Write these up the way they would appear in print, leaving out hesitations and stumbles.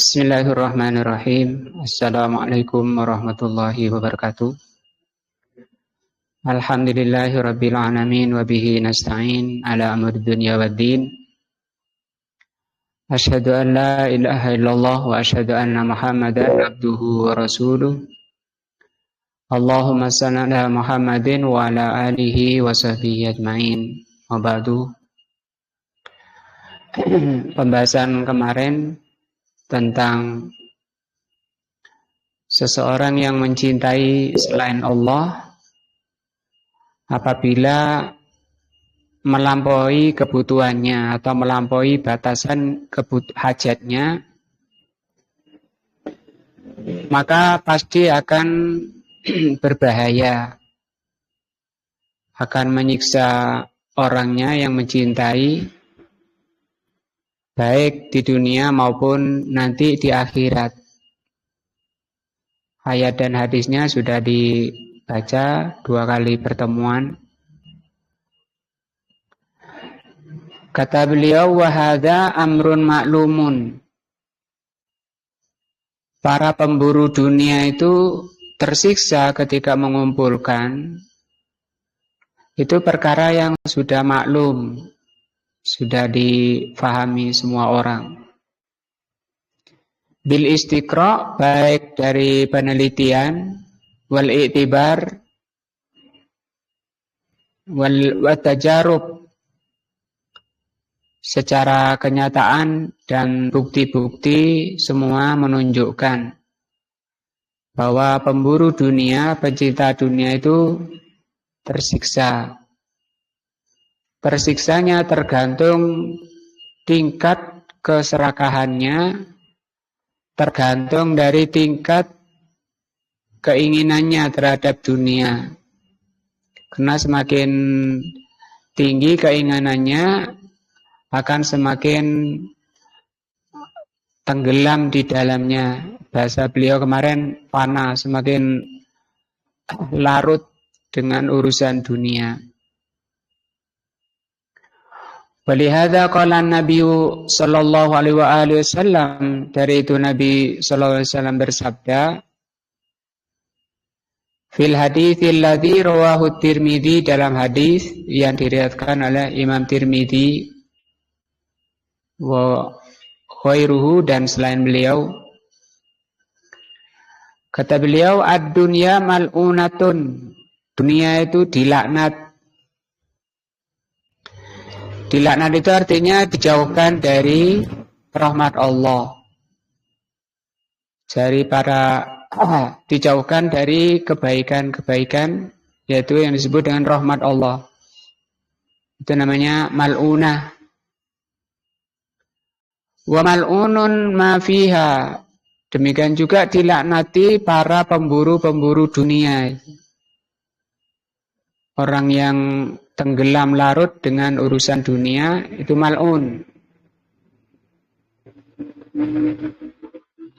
Bismillahirrahmanirrahim. Assalamualaikum warahmatullahi wabarakatuh. Alhamdulillahirabbil alamin wa bihi nasta'in ala amri dunya waddin. Asyhadu an la ilaha illallah wa asyhadu anna Muhammadan abduhu wa rasuluh. Allahumma shalli ala Muhammadin wa ala alihi wa sahbihi ajmain. Wa ba'du. Pembahasan kemarin tentang seseorang yang mencintai selain Allah apabila melampaui kebutuhannya atau melampaui batasan hajatnya, maka pasti akan berbahaya, akan menyiksa orangnya yang mencintai, baik di dunia maupun nanti di akhirat. Ayat dan hadisnya sudah dibaca 2 kali pertemuan. Kata beliau, wa hadza amrun ma'lumun. Para pemburu dunia itu tersiksa ketika mengumpulkan. Itu perkara yang sudah maklum, sudah difahami semua orang. Bil istiqra, baik dari penelitian, wal i'tibar, wal tajarub, secara kenyataan dan bukti-bukti semua menunjukkan bahwa pemburu dunia, pencinta dunia itu tersiksa. Tersiksanya tergantung tingkat keserakahannya, tergantung dari tingkat keinginannya terhadap dunia. Karena semakin tinggi keinginannya, akan semakin tenggelam di dalamnya. Bahasa beliau kemarin fana, semakin larut dengan urusan dunia. Walihada qala Nabi sallallahu alaihi wasallam, dari itu Nabi sallallahu alaihi wasallam bersabda fil haditsil ladzi rawahu Tirmidzi, dalam hadis yang diriwayatkan oleh Imam Tirmidzi wa khairuhu, dan selain beliau. Kata beliau, ad-dunya mal'unatun, dunia itu dilaknat. Dilaknat itu artinya dijauhkan dari rahmat Allah. Dijauhkan dari kebaikan-kebaikan, yaitu yang disebut dengan rahmat Allah. Itu namanya mal'unah. Wa mal'unun ma fiha. Demikian juga dilaknati para pemburu-pemburu dunia. Orang yang tenggelam larut dengan urusan dunia itu mal'un.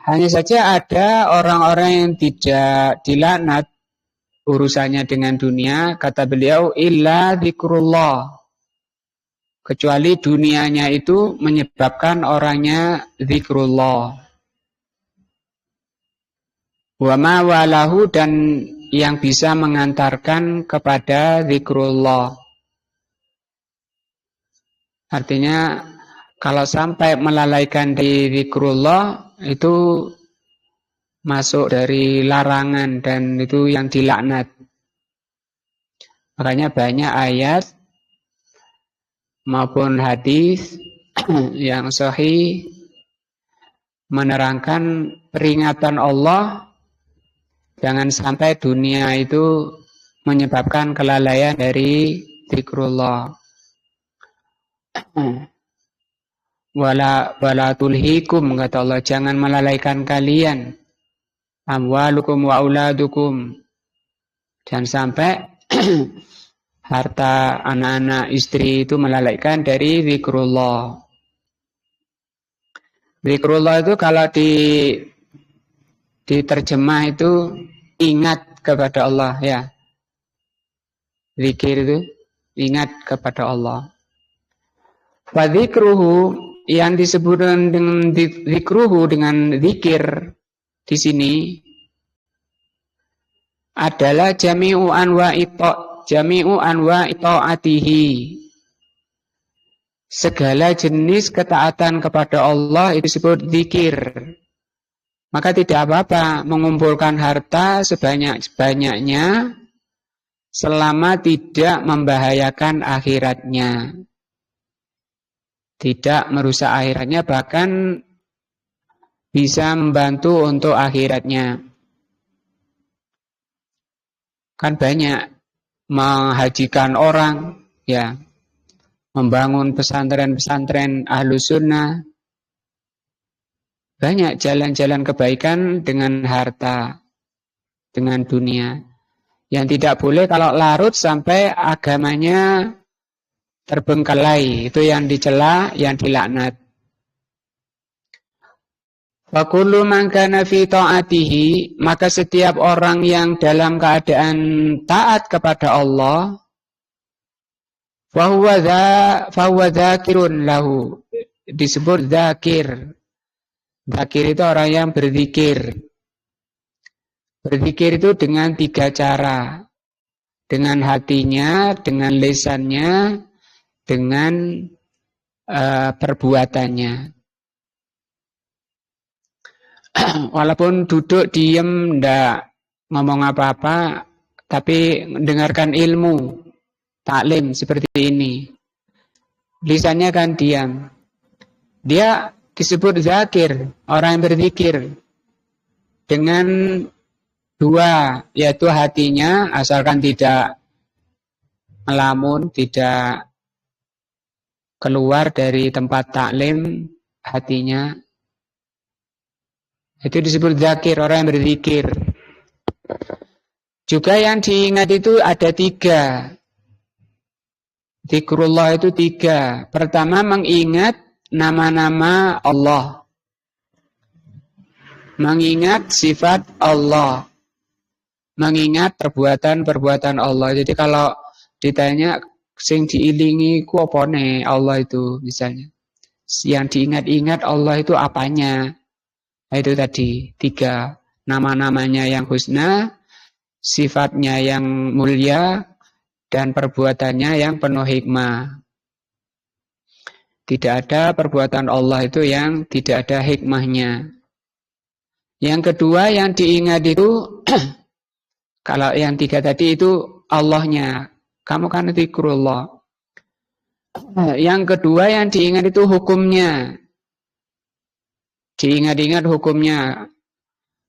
Hanya saja ada orang-orang yang tidak dilaknat urusannya dengan dunia, kata beliau, illa dzikrullah, kecuali dunianya itu menyebabkan orangnya dzikrullah. Wa ma walahu, dan yang bisa mengantarkan kepada dzikrullah. Artinya kalau sampai melalaikan di dzikrullah itu masuk dari larangan dan itu yang dilaknat. Makanya banyak ayat maupun hadis yang sahih menerangkan peringatan Allah jangan sampai dunia itu menyebabkan kelalaian dari dzikrullah. Wala tulhikum, kata Allah, jangan melalaikan kalian amwalukum wa auladukum, jangan sampai harta anak-anak istri itu melalaikan dari zikrullah. Zikrullah itu kalau diterjemah itu ingat kepada Allah, ya. Zikir itu ingat kepada Allah. Fadzikruhu, yang disebut dengan zikruhu, dengan zikir di sini adalah jami'u anwa'i ta'atihi. Segala jenis ketaatan kepada Allah itu disebut zikir. Maka tidak apa-apa mengumpulkan harta sebanyak-banyaknya selama tidak membahayakan akhiratnya. Tidak merusak akhiratnya, bahkan bisa membantu untuk akhiratnya. Kan banyak menghajikan orang, ya, membangun pesantren-pesantren Ahlus Sunnah. Banyak jalan-jalan kebaikan dengan harta, dengan dunia. Yang tidak boleh kalau larut sampai agamanya terbengkalai. Itu yang dicela, yang dilaknat. Wa kullu man kana fi ta'atihi, maka setiap orang yang dalam keadaan taat kepada Allah, fa huwa dzakirun lahu, disebut dzakir. Dzakir itu orang yang berzikir. Berzikir itu dengan 3 cara. Dengan hatinya, dengan lisannya, dengan perbuatannya. Walaupun duduk diem ndak ngomong apa-apa, tapi mendengarkan ilmu, taklim seperti ini. Lisannya kan diam. Dia disebut zakir, orang yang berzikir. Dengan 2, yaitu hatinya, asalkan tidak melamun, tidak keluar dari tempat taklim, hatinya itu disebut zakir, orang yang berzikir. Juga yang diingat itu ada 3. Zikrullah itu 3. Pertama, mengingat nama-nama Allah, mengingat sifat Allah, mengingat perbuatan-perbuatan Allah. Jadi kalau ditanya sing diilingi ku opone Allah itu, misalnya, yang diingat-ingat Allah itu apanya? Itu tadi 3, nama-namanya yang husna, sifatnya yang mulia, dan perbuatannya yang penuh hikmah. Tidak ada perbuatan Allah itu yang tidak ada hikmahnya. Yang kedua yang diingat itu kalau yang 3 tadi itu Allahnya, kamu kan zikrullah. Yang kedua yang diingat itu hukumnya. Diingat-ingat hukumnya.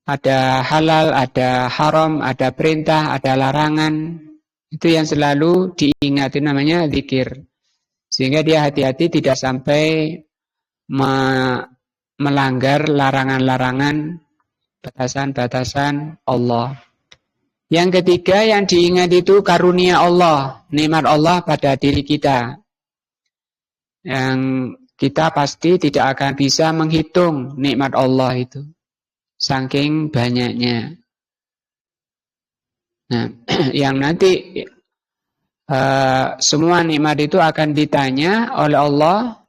Ada halal, ada haram, ada perintah, ada larangan. Itu yang selalu diingat, itu namanya zikir. Sehingga dia hati-hati tidak sampai melanggar larangan-larangan, batasan-batasan Allah. Yang ketiga yang diingat itu karunia Allah, nikmat Allah pada diri kita. Yang kita pasti tidak akan bisa menghitung nikmat Allah itu, saking banyaknya. Nah, yang nanti semua nikmat itu akan ditanya oleh Allah,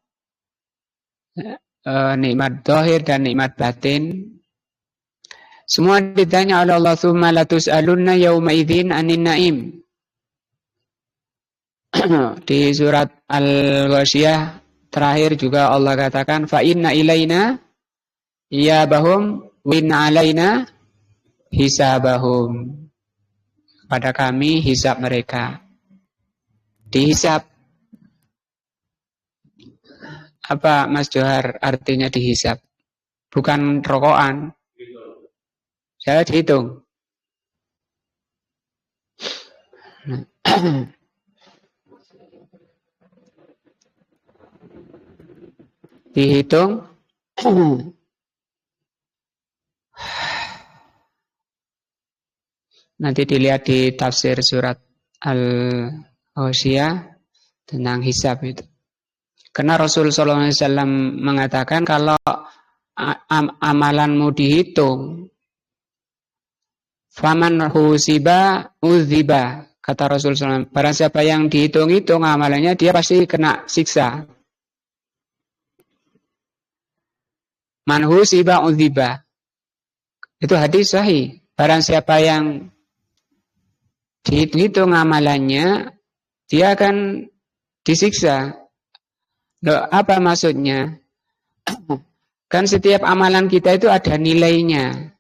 nikmat zahir dan nikmat batin. Semua ditanya oleh Allah, tsumma latus'alunna yauma idzin 'anin na'im. Di surat Al-Ghasyiyah terakhir juga Allah katakan, fa inna ilaina iyabahum wa inna alaina hisabahum. Pada kami hisab mereka. Dihisab. Apa Mas Johar artinya dihisab? Bukan rokokan. Saya dihitung. Dihitung. Nanti dilihat di tafsir surat Al-Ghasyiyah tentang hisab itu. Karena Rasul sallallahu alaihi wasallam mengatakan kalau amalanmu dihitung, faman husiba udziba, kata Rasul sallallahu alaihi wasallam, barang siapa yang dihitung-hitung amalannya dia pasti kena siksa. Man husiba udziba. Itu hadis sahih. Barang siapa yang dihitung amalannya, dia akan disiksa. Loh, apa maksudnya? Kan setiap amalan kita itu ada nilainya.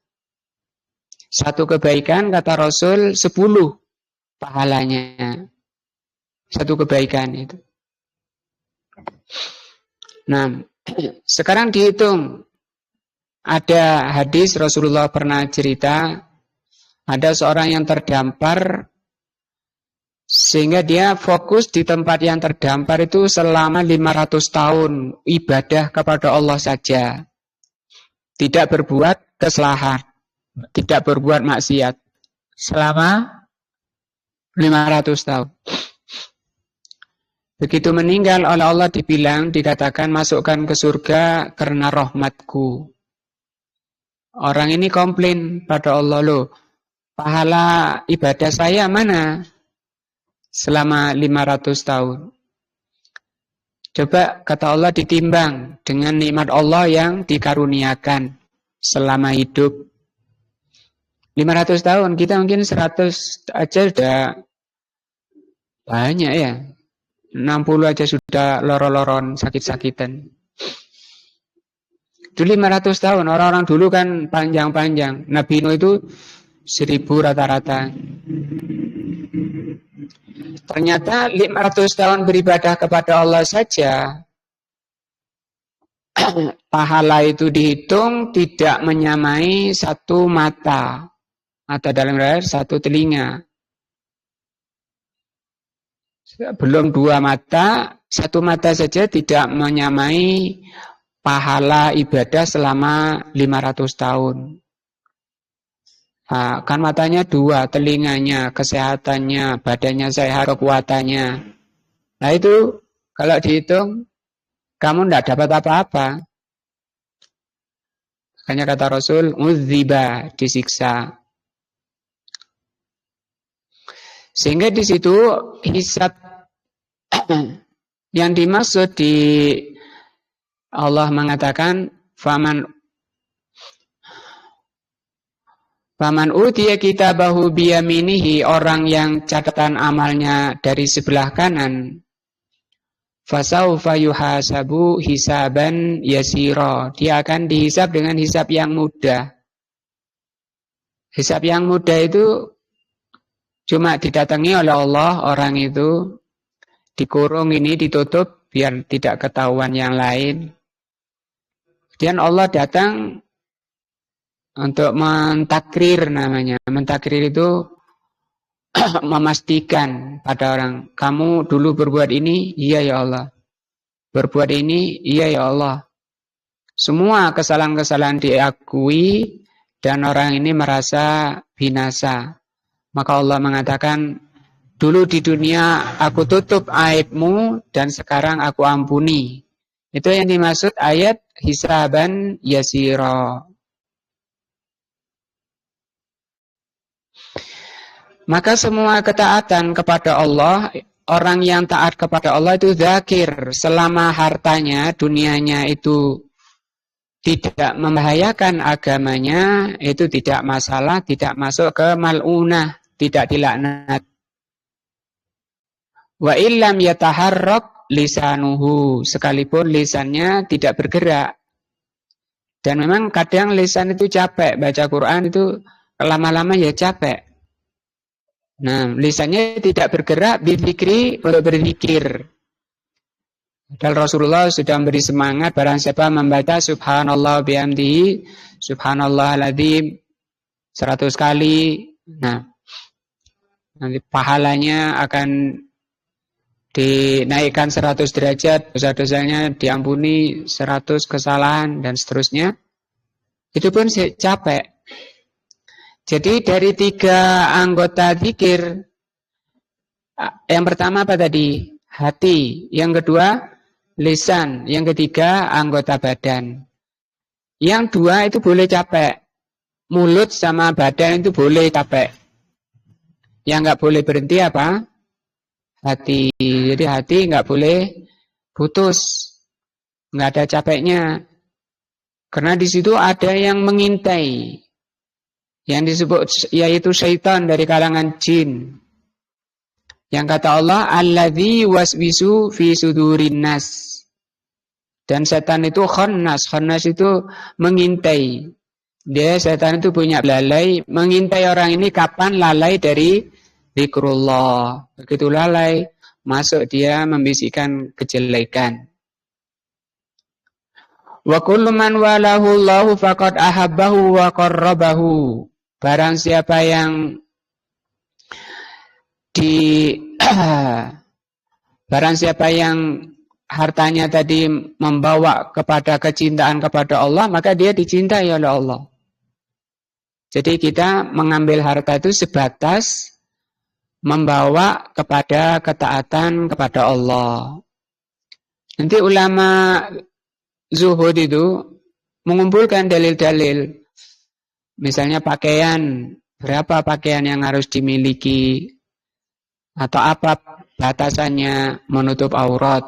Satu kebaikan, kata Rasul, 10 pahalanya. Satu kebaikan itu. Nah, sekarang dihitung. Ada hadis Rasulullah pernah cerita, ada seorang yang terdampar, sehingga dia fokus di tempat yang terdampar itu selama 500 tahun ibadah kepada Allah saja. Tidak berbuat kesalahan, tidak berbuat maksiat selama 500 tahun. Begitu meninggal oleh Allah dikatakan masukkan ke surga karena rahmatku. Orang ini komplain pada Allah, loh, pahala ibadah saya mana selama 500 tahun. Coba kata Allah ditimbang dengan nikmat Allah yang dikaruniakan selama hidup. 500 tahun, kita mungkin 100 aja sudah banyak ya. 60 aja sudah loro-loron, sakit-sakitan. Itu 500 tahun, orang-orang dulu kan panjang-panjang. Nabi Nuh itu 1000 rata-rata. Ternyata 500 tahun beribadah kepada Allah saja, pahala itu dihitung tidak menyamai satu mata. Mata dalam air, satu telinga. Belum 2 mata, 1 mata saja tidak menyamai pahala ibadah selama 500 tahun. Nah, kan matanya 2, telinganya, kesehatannya, badannya sehat, kekuatannya. Nah itu kalau dihitung, kamu tidak dapat apa-apa. Makanya kata Rasul, udziba, disiksa. Sehingga di situ hisab yang dimaksud di Allah mengatakan faman utiya kitabahu biyaminihi, orang yang catatan amalnya dari sebelah kanan, fasaufa yuhasabu hisaban yasira, dia akan dihisab dengan hisab yang mudah. Hisab yang mudah itu cuma didatangi oleh Allah, orang itu dikurung ini, ditutup biar tidak ketahuan yang lain. Kemudian Allah datang untuk mentakrir namanya. Mentakrir itu memastikan pada orang, kamu dulu berbuat ini, iya ya Allah. Berbuat ini, iya ya Allah. Semua kesalahan-kesalahan diakui dan orang ini merasa binasa. Maka Allah mengatakan, dulu di dunia aku tutup aibmu dan sekarang aku ampuni. Itu yang dimaksud ayat hisaban yasira. Maka semua ketaatan kepada Allah, orang yang taat kepada Allah itu dzakir, selama hartanya, dunianya itu tidak membahayakan agamanya, itu tidak masalah, tidak masuk ke mal'unah, tidak dilaknat. Wa illam yataharrak lisanuhu, sekalipun lisannya tidak bergerak. Dan memang kadang lisan itu capek, baca Quran itu lama-lama ya capek. Nah, lisannya tidak bergerak berzikri untuk berzikir. Dan Rasulullah sudah memberi semangat barang siapa membaca subhanallah bihamdihi, subhanallah aladzim 100 kali. Nah, nanti pahalanya akan dinaikkan 100 derajat, dosa-dosanya diampuni 100 kesalahan dan seterusnya. Itu pun capek. Jadi dari 3 anggota zikir, yang pertama apa tadi? Hati. Yang kedua lisan. Yang ketiga anggota badan. Yang 2 itu boleh capek. Mulut sama badan itu boleh capek. Yang nggak boleh berhenti apa? Hati. Jadi hati nggak boleh putus, nggak ada capeknya. Karena di situ ada yang mengintai, yang disebut yaitu syaitan dari kalangan jin. Yang kata Allah, alladzi waswisu fi sudurin nas. Dan setan itu khannas. Khannas itu mengintai. Dia setan itu punya lalai, mengintai orang ini kapan lalai dari zikrullah. Begitu lalai, masuk dia membisikkan kejelekan. Wa kullu man walahu Allahu faqad ahabbahu wa qarrabahu. Barang siapa yang barang siapa yang hartanya tadi membawa kepada kecintaan kepada Allah, maka dia dicintai oleh Allah. Jadi kita mengambil harta itu sebatas membawa kepada ketaatan kepada Allah. Nanti ulama zuhud itu mengumpulkan dalil-dalil. Misalnya pakaian, berapa pakaian yang harus dimiliki, atau apa batasannya menutup aurat.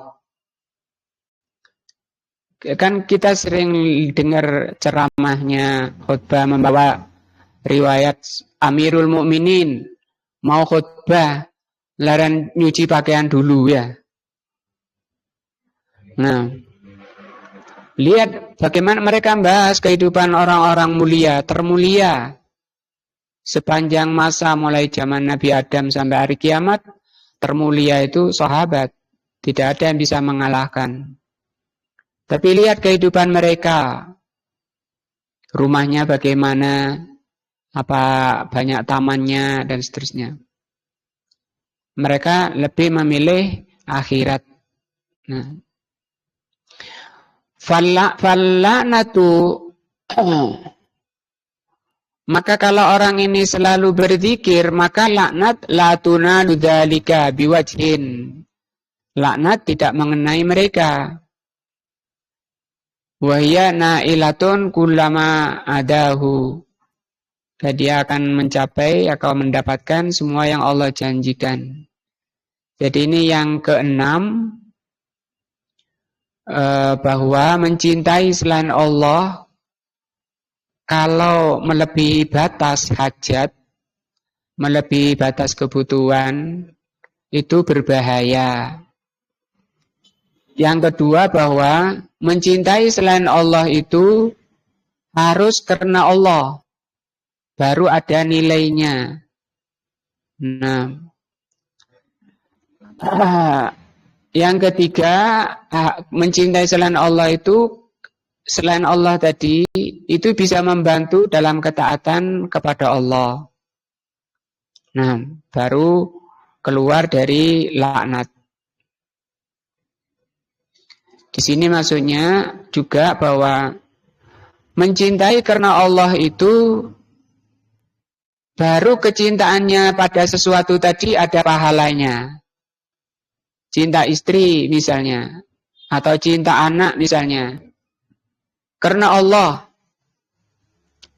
Kan kita sering dengar ceramahnya khutbah membawa riwayat Amirul Mukminin mau khutbah larang nyuci pakaian dulu ya. Nah, lihat bagaimana mereka membahas kehidupan orang-orang mulia, termulia. Sepanjang masa mulai zaman Nabi Adam sampai hari kiamat, termulia itu sahabat. Tidak ada yang bisa mengalahkan. Tapi lihat kehidupan mereka. Rumahnya bagaimana, apa banyak tamannya, dan seterusnya. Mereka lebih memilih akhirat. Nah. Falla'natu maka kalau orang ini selalu berzikir, maka laknat la tunalu dzalika biwajhin. Laknat tidak mengenai mereka. Wa hiya nailatun kullama adahu. Dia akan mencapai atau mendapatkan semua yang Allah janjikan. Jadi ini yang keenam, bahwa mencintai selain Allah kalau melebihi batas hajat, melebihi batas kebutuhan, itu berbahaya. Yang kedua, bahwa mencintai selain Allah itu harus karena Allah, baru ada nilainya. Nah, yang ketiga, mencintai selain Allah itu, selain Allah tadi, itu bisa membantu dalam ketaatan kepada Allah. Nah, baru keluar dari laknat. Di sini maksudnya juga bahwa mencintai karena Allah itu, baru kecintaannya pada sesuatu tadi ada pahalanya. Cinta istri misalnya, atau cinta anak misalnya. Karena Allah,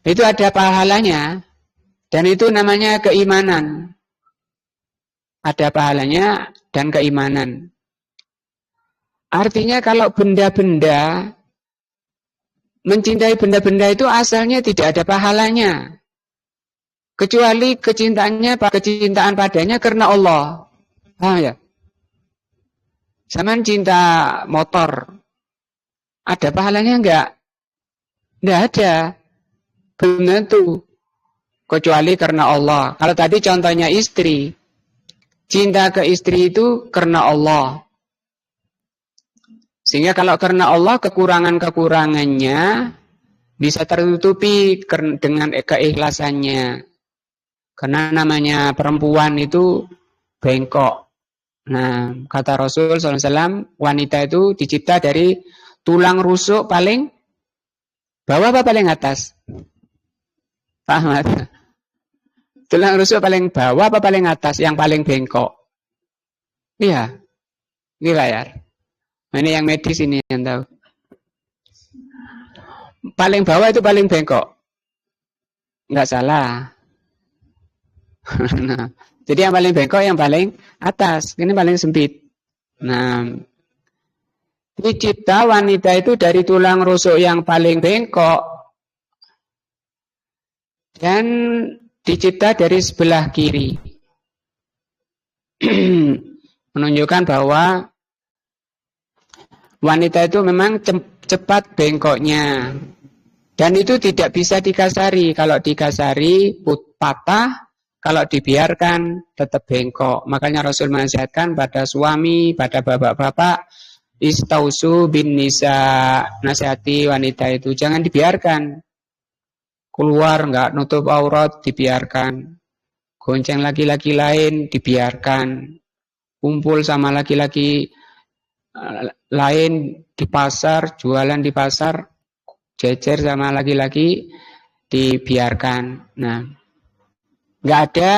itu ada pahalanya, dan itu namanya keimanan. Ada pahalanya dan keimanan. Artinya kalau benda-benda, mencintai benda-benda itu asalnya tidak ada pahalanya. Kecuali kecintaan padanya karena Allah. Paham ya? Sama cinta motor, ada pahalanya enggak? Tidak ada. Belum tentu. Kecuali karena Allah. Kalau tadi contohnya istri. Cinta ke istri itu karena Allah. Sehingga kalau karena Allah, kekurangan-kekurangannya bisa tertutupi dengan keikhlasannya. Karena namanya perempuan itu bengkok. Nah, kata Rasul SAW, wanita itu dicipta dari tulang rusuk paling bawah apa paling atas? Pak Ahmad. Tulang rusuk paling bawah apa paling atas? Yang paling bengkok. Iya. Ini layar. Ini yang medis ini yang tahu. Paling bawah itu paling bengkok. Enggak salah. Nah, jadi yang paling bengkok yang paling atas. Ini paling sempit. Nah, Dicipta wanita itu dari tulang rusuk yang paling bengkok dan dicipta dari sebelah kiri. Menunjukkan bahwa wanita itu memang cepat bengkoknya. Dan itu tidak bisa dikasari. Kalau dikasari patah, kalau dibiarkan tetap bengkok. Makanya Rasul menasihatkan pada suami, pada bapak-bapak, istausu bin nisa, nasihati wanita itu jangan dibiarkan keluar nggak nutup aurat, dibiarkan gonceng laki-laki lain, dibiarkan kumpul sama laki-laki lain di pasar, jualan di pasar, jejer sama laki-laki, dibiarkan. Nah, nggak ada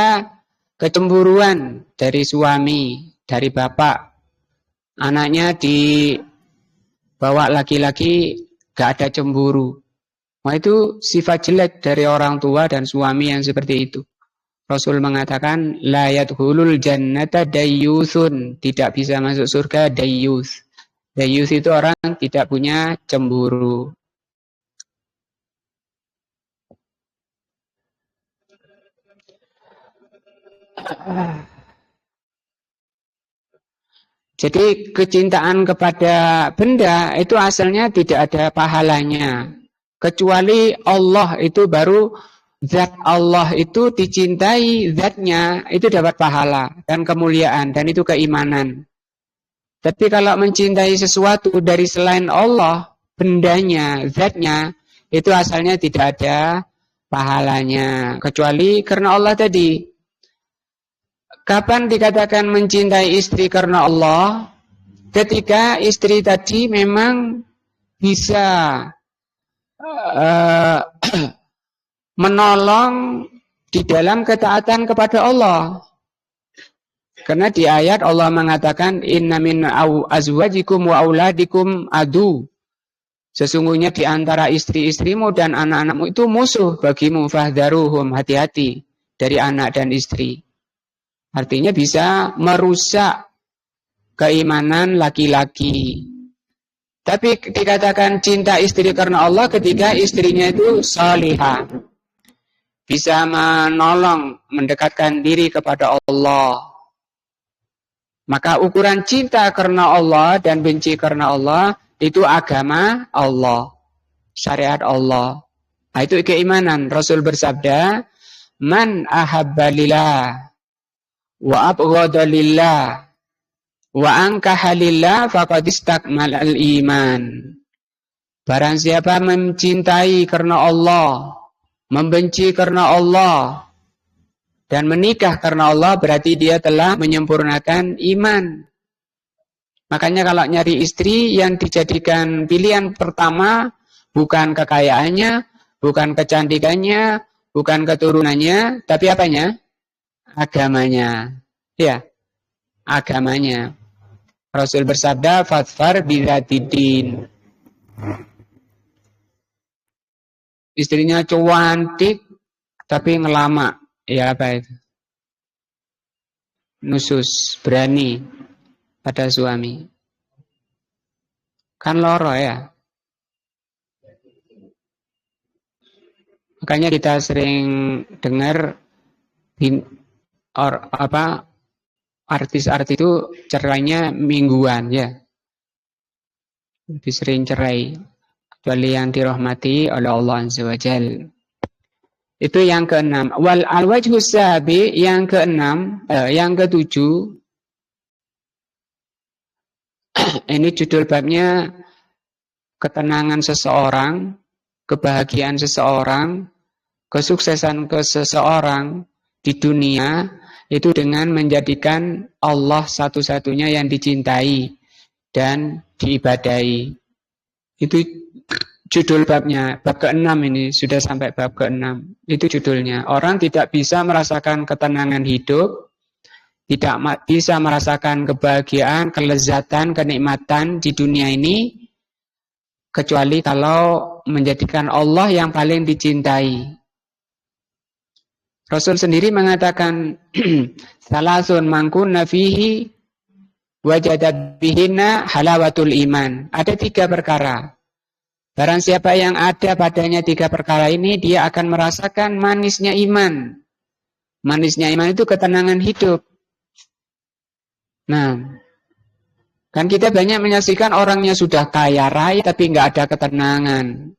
kecemburuan dari suami, dari bapak, anaknya dibawa laki-laki, nggak ada cemburu. Wah, itu sifat jelek dari orang tua dan suami yang seperti itu. Rasul mengatakan la yadkhulul jannata dayyusun, tidak bisa masuk surga dayyus. Dayyus itu orang tidak punya cemburu. Jadi kecintaan kepada benda itu asalnya tidak ada pahalanya. Kecuali Allah itu baru zat Allah itu dicintai, zatnya itu dapat pahala dan kemuliaan dan itu keimanan. Tapi kalau mencintai sesuatu dari selain Allah, bendanya, zatnya, itu asalnya tidak ada pahalanya. Kecuali karena Allah tadi. Kapan dikatakan mencintai istri karena Allah? Ketika istri tadi memang bisa menolong di dalam ketaatan kepada Allah. Karena di ayat Allah mengatakan inna min azwajikum wa auladikum adu. Sesungguhnya di antara istri-istrimu dan anak-anakmu itu musuh bagimu, fahdharuhum, hati-hati dari anak dan istri. Artinya bisa merusak keimanan laki-laki. Tapi dikatakan cinta istri karena Allah ketika istrinya itu salihah. Bisa menolong, mendekatkan diri kepada Allah. Maka ukuran cinta karena Allah dan benci karena Allah itu agama Allah, syariat Allah. Nah, itu keimanan. Rasul bersabda, "Man ahabba lillah wa abghadha lillah wa ankaha lillah faqad istakmal al-iman." Barang siapa mencintai karena Allah, membenci karena Allah, dan menikah karena Allah, berarti dia telah menyempurnakan iman. Makanya kalau nyari istri yang dijadikan pilihan pertama, bukan kekayaannya, bukan kecantikannya, bukan keturunannya, tapi apanya? Agamanya. Ya, agamanya. Rasul bersabda, "Fadfar bidzatidin." Istrinya cantik tapi ngelama. Ya apa itu? Nusus, berani pada suami. Kan loro ya. Makanya kita sering dengar artis-artis itu cerainya mingguan ya. Lebih sering cerai. Kecuali yang dirahmati oleh Allah Azza wa Jalla. Itu yang keenam. Wal alwajhus sabi yang keenam, yang ketujuh. Ini judul babnya ketenangan seseorang, kebahagiaan seseorang, kesuksesan seseorang di dunia itu dengan menjadikan Allah satu-satunya yang dicintai dan diibadahi. Itu judul babnya, bab ke-6 ini, sudah sampai bab ke-6. Itu judulnya. Orang tidak bisa merasakan ketenangan hidup, tidak bisa merasakan kebahagiaan, kelezatan, kenikmatan di dunia ini, kecuali kalau menjadikan Allah yang paling dicintai. Rasul sendiri mengatakan, salasun mangkunna fihi Wajadat bihinna halawatul iman. Ada 3 perkara. Barang siapa yang ada padanya 3 perkara ini, dia akan merasakan manisnya iman. Manisnya iman itu ketenangan hidup. Nah, kan kita banyak menyaksikan orangnya sudah kaya raya tapi nggak ada ketenangan.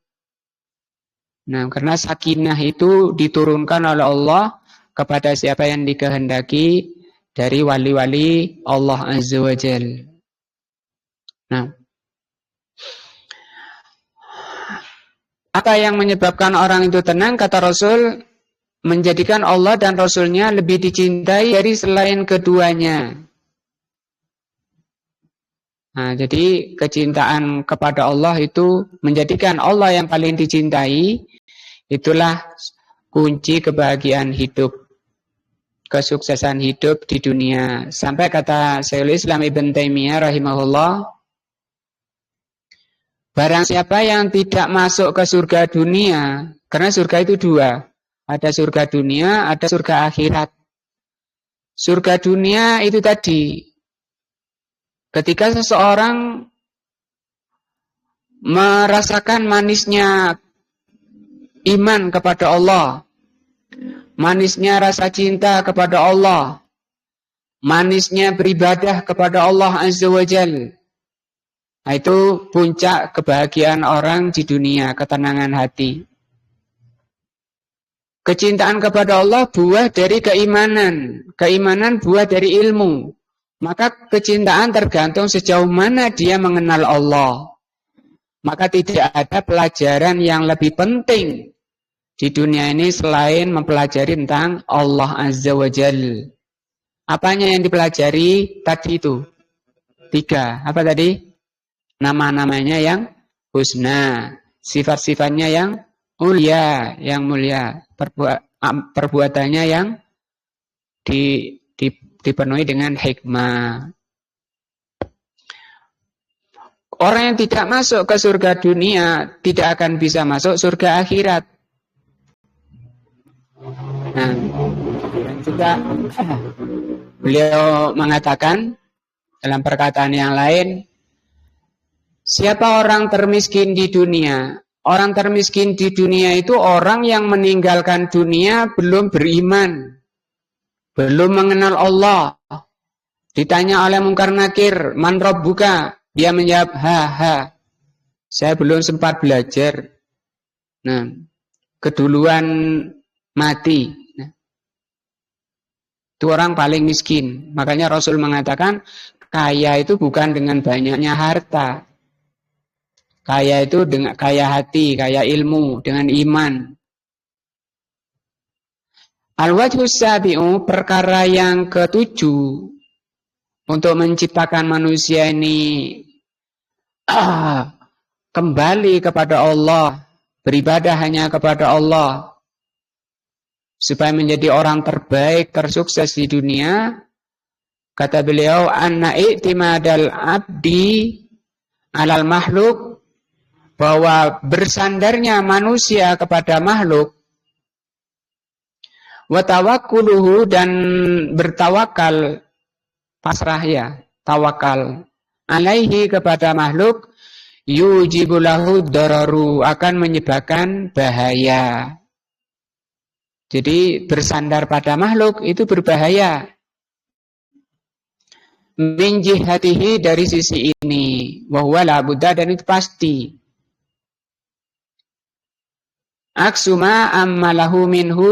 Nah, karena sakinah itu diturunkan oleh Allah kepada siapa yang dikehendaki dari wali-wali Allah Azza wa Jalla. Nah, apa yang menyebabkan orang itu tenang? Kata Rasul, menjadikan Allah dan Rasulnya lebih dicintai dari selain keduanya. Nah, jadi kecintaan kepada Allah itu menjadikan Allah yang paling dicintai. Itulah kunci kebahagiaan hidup, kesuksesan hidup di dunia. Sampai kata Syekhul Islam Ibn Taimiyah rahimahullah, barang siapa yang tidak masuk ke surga dunia, karena surga itu 2, ada surga dunia, ada surga akhirat. Surga dunia itu tadi, ketika seseorang merasakan manisnya iman kepada Allah, manisnya rasa cinta kepada Allah, manisnya beribadah kepada Allah Azza wa Jalla. Nah, itu puncak kebahagiaan orang di dunia, ketenangan hati. Kecintaan kepada Allah buah dari keimanan, keimanan buah dari ilmu. Maka kecintaan tergantung sejauh mana dia mengenal Allah. Maka tidak ada pelajaran yang lebih penting di dunia ini selain mempelajari tentang Allah Azza wa Jalla. Apanya yang dipelajari tadi itu? 3. Apa tadi? Nama-namanya yang husna, sifat-sifatnya yang mulia, perbuatannya yang dipenuhi dengan hikmah. Orang yang tidak masuk ke surga dunia tidak akan bisa masuk surga akhirat. Nah, dan juga beliau mengatakan dalam perkataan yang lain, siapa orang termiskin di dunia? Orang termiskin di dunia itu orang yang meninggalkan dunia belum beriman, belum mengenal Allah. Ditanya oleh Munkar Nakir, man rabbuka? Dia menjawab, saya belum sempat belajar. Nah, keduluan mati. Nah, itu orang paling miskin. Makanya Rasul mengatakan, kaya itu bukan dengan banyaknya harta. Kaya itu dengan kaya hati, kaya ilmu, dengan iman. Al-wajhus sabi'u, perkara yang ke-7 untuk menciptakan manusia ini kembali kepada Allah, beribadah hanya kepada Allah, supaya menjadi orang terbaik, tersukses di dunia. Kata beliau, anna i'timadal abdi alal makhluk, bahwa bersandarnya manusia kepada makhluk, wa tawakkuluhu, dan bertawakal, pasrah ya, tawakal, alaihi, kepada makhluk, yujibu lahu dararu, akan menyebabkan bahaya. Jadi bersandar pada makhluk itu berbahaya. Min jihatihi, dari sisi ini, wa huwa la budda, dan itu pasti. Aksuma ammalahu minhu,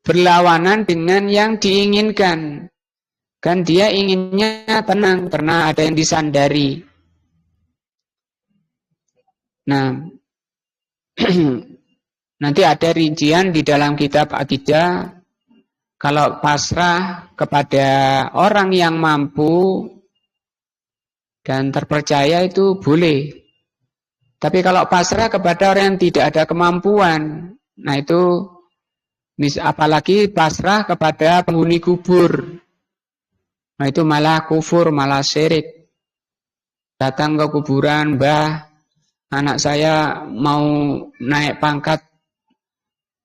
berlawanan dengan yang diinginkan. Kan dia inginnya tenang karena ada yang disandari. Nah, nanti ada rincian di dalam kitab Aqidah. Kalau pasrah kepada orang yang mampu dan terpercaya itu boleh. Tapi kalau pasrah kepada orang yang tidak ada kemampuan, nah itu, apalagi pasrah kepada penghuni kubur, nah itu malah kufur, malah syirik. Datang ke kuburan, mbah, anak saya mau naik pangkat,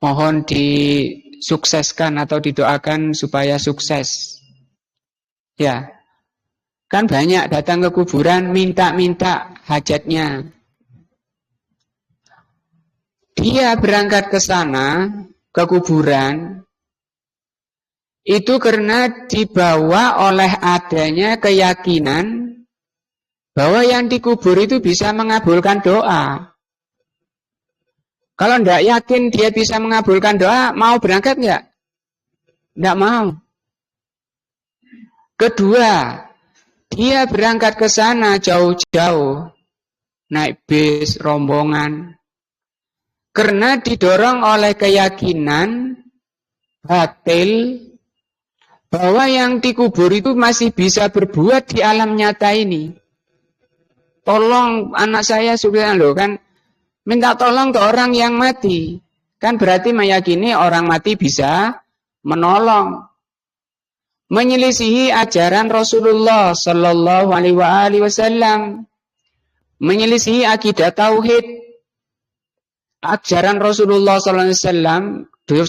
mohon disukseskan atau didoakan supaya sukses. Ya, Kan banyak datang ke kuburan minta-minta hajatnya. Dia berangkat ke sana, ke kuburan, itu karena dibawa oleh adanya keyakinan bahwa yang dikubur itu bisa mengabulkan doa. Kalau tidak yakin dia bisa mengabulkan doa, mau berangkat nggak? Tidak mau. Kedua, dia berangkat ke sana jauh-jauh, naik bis, rombongan, karena didorong oleh keyakinan batil bahwa yang dikubur itu masih bisa berbuat di alam nyata ini. Tolong anak saya supaya loh kan, minta tolong ke orang yang mati. Kan berarti meyakini orang mati bisa menolong. Menyelisihi ajaran Rasulullah Sallallahu Alaihi Wasallam, menyelisihi akidah tauhid, ajaran Rasulullah Sallallahu Alaihi Wasallam.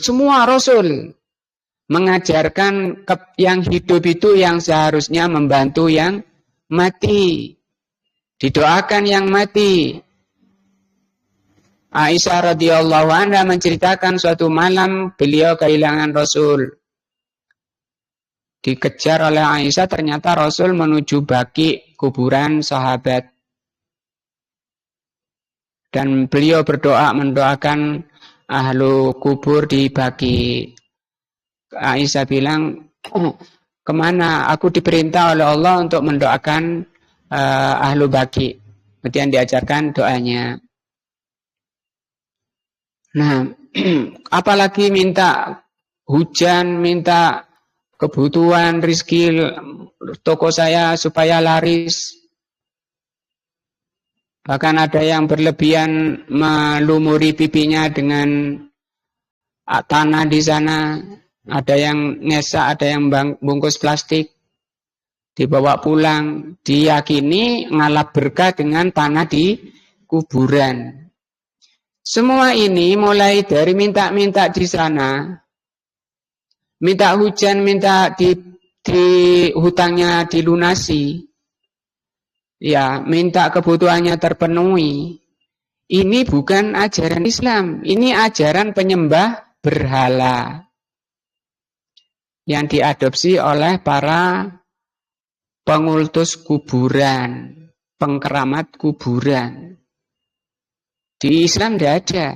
Semua Rasul mengajarkan yang hidup itu yang seharusnya membantu yang mati, didoakan yang mati. Aisyah radhiyallahu anha menceritakan suatu malam beliau kehilangan Rasul. Dikejar oleh Aisyah, ternyata Rasul menuju Baqi, kuburan sahabat. Dan beliau berdoa mendoakan ahlu kubur di Baqi. Aisyah bilang, kemana? Aku diperintah oleh Allah untuk mendoakan ahlu Baqi. Kemudian diajarkan doanya. Nah, apalagi minta hujan, minta kebutuhan rizki toko saya supaya laris. Bahkan ada yang berlebihan melumuri pipinya dengan tanah di sana. Ada yang ngesak, ada yang bungkus plastik. Dibawa pulang. Diyakini ngalap berkah dengan tanah di kuburan. Semua ini mulai dari minta-minta di sana. Minta hujan, minta di hutangnya dilunasi. Ya, minta kebutuhannya terpenuhi. Ini bukan ajaran Islam. Ini ajaran penyembah berhala. Yang diadopsi oleh para pengultus kuburan, pengkeramat kuburan. Di Islam tidak ada.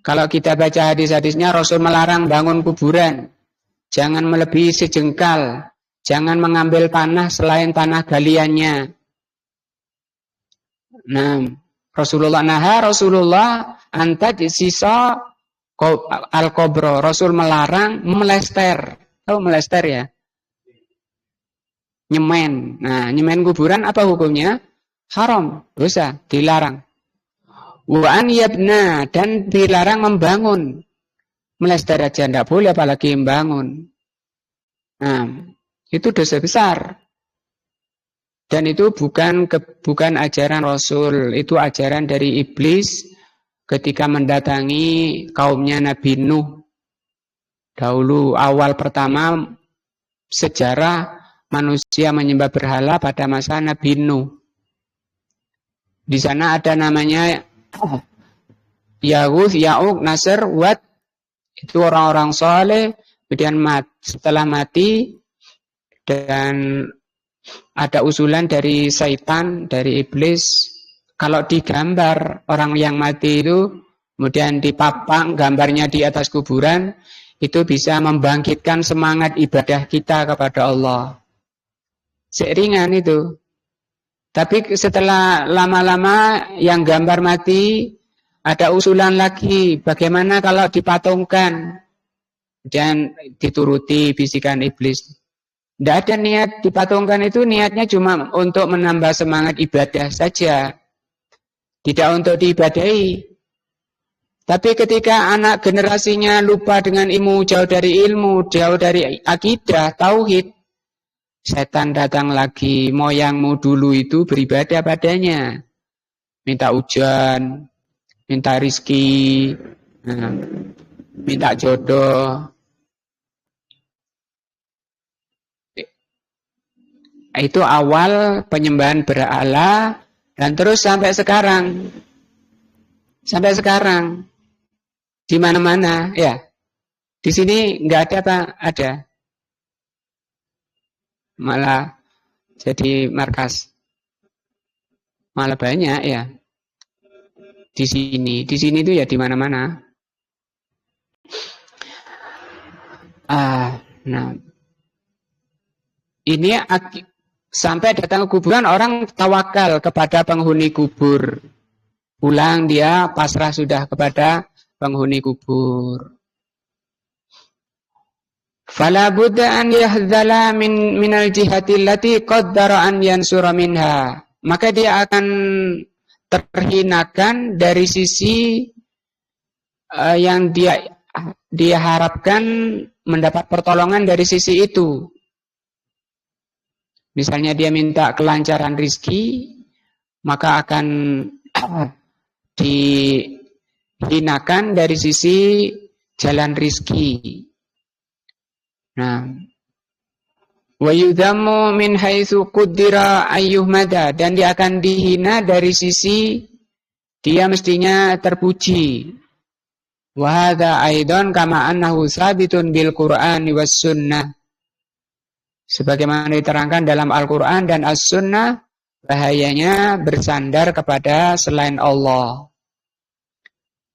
Kalau kita baca hadis-hadisnya, Rasul melarang bangun kuburan. Jangan melebihi sejengkal. Jangan mengambil tanah selain tanah galiannya. Nah, Rasulullah antad sisa al-qabro. Rasul melarang melester. Tahu melester ya? Nyemen. Nah, nyemen kuburan apa hukumnya? Haram, dosa, dilarang. Wa an yabna, dan dilarang membangun. Melester aja tidak boleh, apalagi membangun. Nah, itu dosa besar. Dan itu bukan ajaran Rasul, itu ajaran dari iblis ketika mendatangi kaumnya Nabi Nuh. Dahulu awal pertama sejarah manusia menyembah berhala pada masa Nabi Nuh. Di sana ada namanya Ya'uq, Nasr, Wad. Itu orang-orang soleh. Kemudian setelah mati, dan ada usulan dari syaitan, dari iblis, kalau digambar orang yang mati itu, kemudian dipapang gambarnya di atas kuburan, itu bisa membangkitkan semangat ibadah kita kepada Allah. Seiringan itu. Tapi setelah lama-lama yang gambar mati, ada usulan lagi, bagaimana kalau dipatungkan? Dan dituruti bisikan iblis. Tidak ada niat dipatungkan, itu niatnya cuma untuk menambah semangat ibadah saja. Tidak untuk diibadahi. Tapi ketika anak generasinya lupa dengan ilmu, jauh dari akidah, tauhid, setan datang lagi, moyangmu dulu itu beribadah padanya. Minta hujan, minta rizki, minta jodoh. Itu awal penyembahan berhala dan terus sampai sekarang. Sampai sekarang di mana-mana ya. Di sini nggak ada apa? Ada. Malah jadi markas. Malah banyak ya. Di sini itu ya di mana-mana. Nah, ini sampai datang ke kuburan orang tawakal kepada penghuni kubur. Pulang dia pasrah sudah kepada penghuni kubur. Fala budda an yahdhala minal jihati allati qaddara an yansura minha. Maka dia akan terhinakan dari sisi yang dia harapkan mendapat pertolongan dari sisi itu. Misalnya dia minta kelancaran rizki, maka akan dihinakan dari sisi jalan rizki. Nah, wa yudhammu min haitsu quddira ayyuhmada, dan dia akan dihina dari sisi dia mestinya terpuji. Wa hadza aidan kama annahu sabitun bil Qur'ani was sunnah. Sebagaimana diterangkan dalam Al-Qur'an dan As-Sunnah, bahayanya bersandar kepada selain Allah.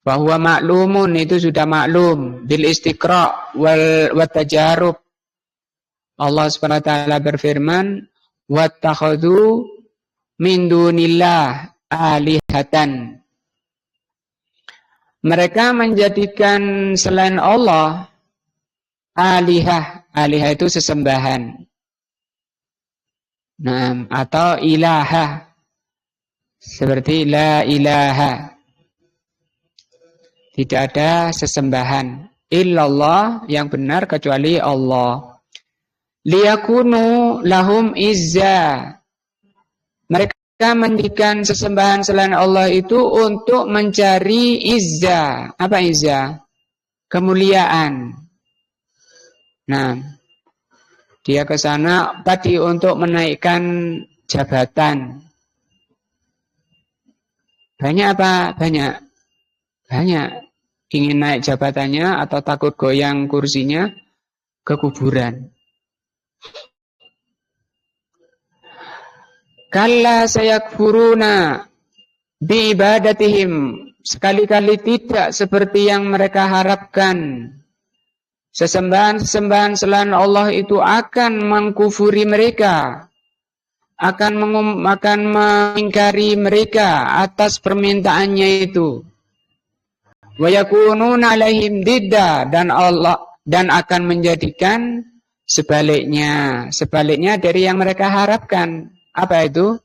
Bahwa maklumun, itu sudah maklum, bil istiqra wal tajarub. Allah Subhanahu wa taala berfirman, wattakhadhu min dunillah alihatan. Mereka menjadikan selain Allah alihah. Alihah itu sesembahan. Nah, atau ilaha. Seperti la ilaha. Tidak ada sesembahan illallah yang benar kecuali Allah. Liyakunu lahum izza. Mereka menjadikan sesembahan selain Allah itu untuk mencari izza. Apa izza? Kemuliaan. Nah, dia ke sana tadi untuk menaikkan jabatan. Banyak apa? Banyak. Ingin naik jabatannya atau takut goyang kursinya ke kuburan. Kalla sayakfuruna bi ibadatihim. Sekali-kali tidak seperti yang mereka harapkan. Sesembahan-sesembahan selain Allah itu akan mengkufuri mereka, akan mengingkari mereka atas permintaannya itu. Wa yakununa alaihim didda, dan akan menjadikan sebaliknya dari yang mereka harapkan. Apa itu?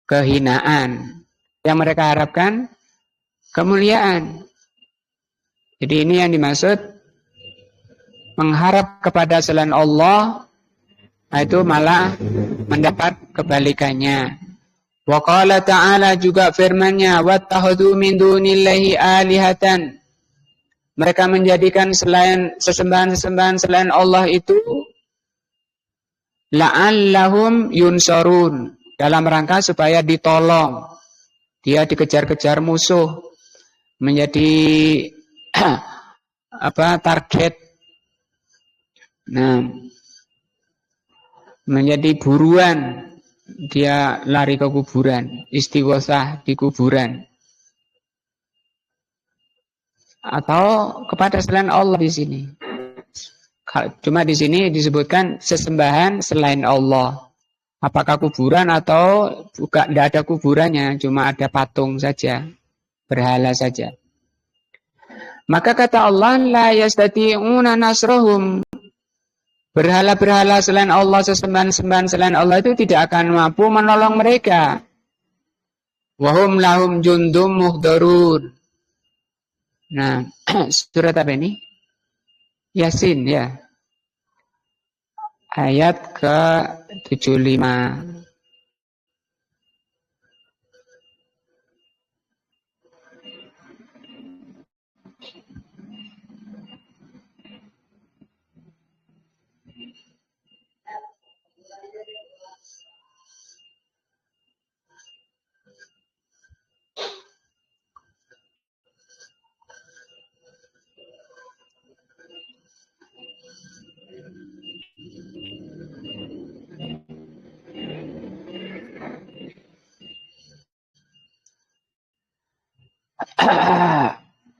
Kehinaan. Yang mereka harapkan kemuliaan. Jadi ini yang dimaksud mengharap kepada selain Allah, itu malah mendapat kebalikannya. Wa qala ta'ala, juga firman-Nya, wattakhadhu min dunillahi alihatan. Mereka menjadikan sesembahan-sesembahan selain Allah itu la'allahum yunsarun, dalam rangka supaya ditolong. Dia dikejar-kejar musuh, menjadi target. Nah, menjadi buruan, dia lari ke kuburan, istighosah di kuburan, atau kepada selain Allah di sini. Cuma di sini disebutkan sesembahan selain Allah. Apakah kuburan atau bukan? Tidak ada kuburannya, cuma ada patung saja, berhala saja. Maka kata Allah, la yastati'una nasrahum. Berhala-berhala selain Allah, sesembahan-sembahan selain Allah itu tidak akan mampu menolong mereka. Wahum lahum jundum muhdarun. Nah, surat apa ini? Yasin ya. Ayat ke-75.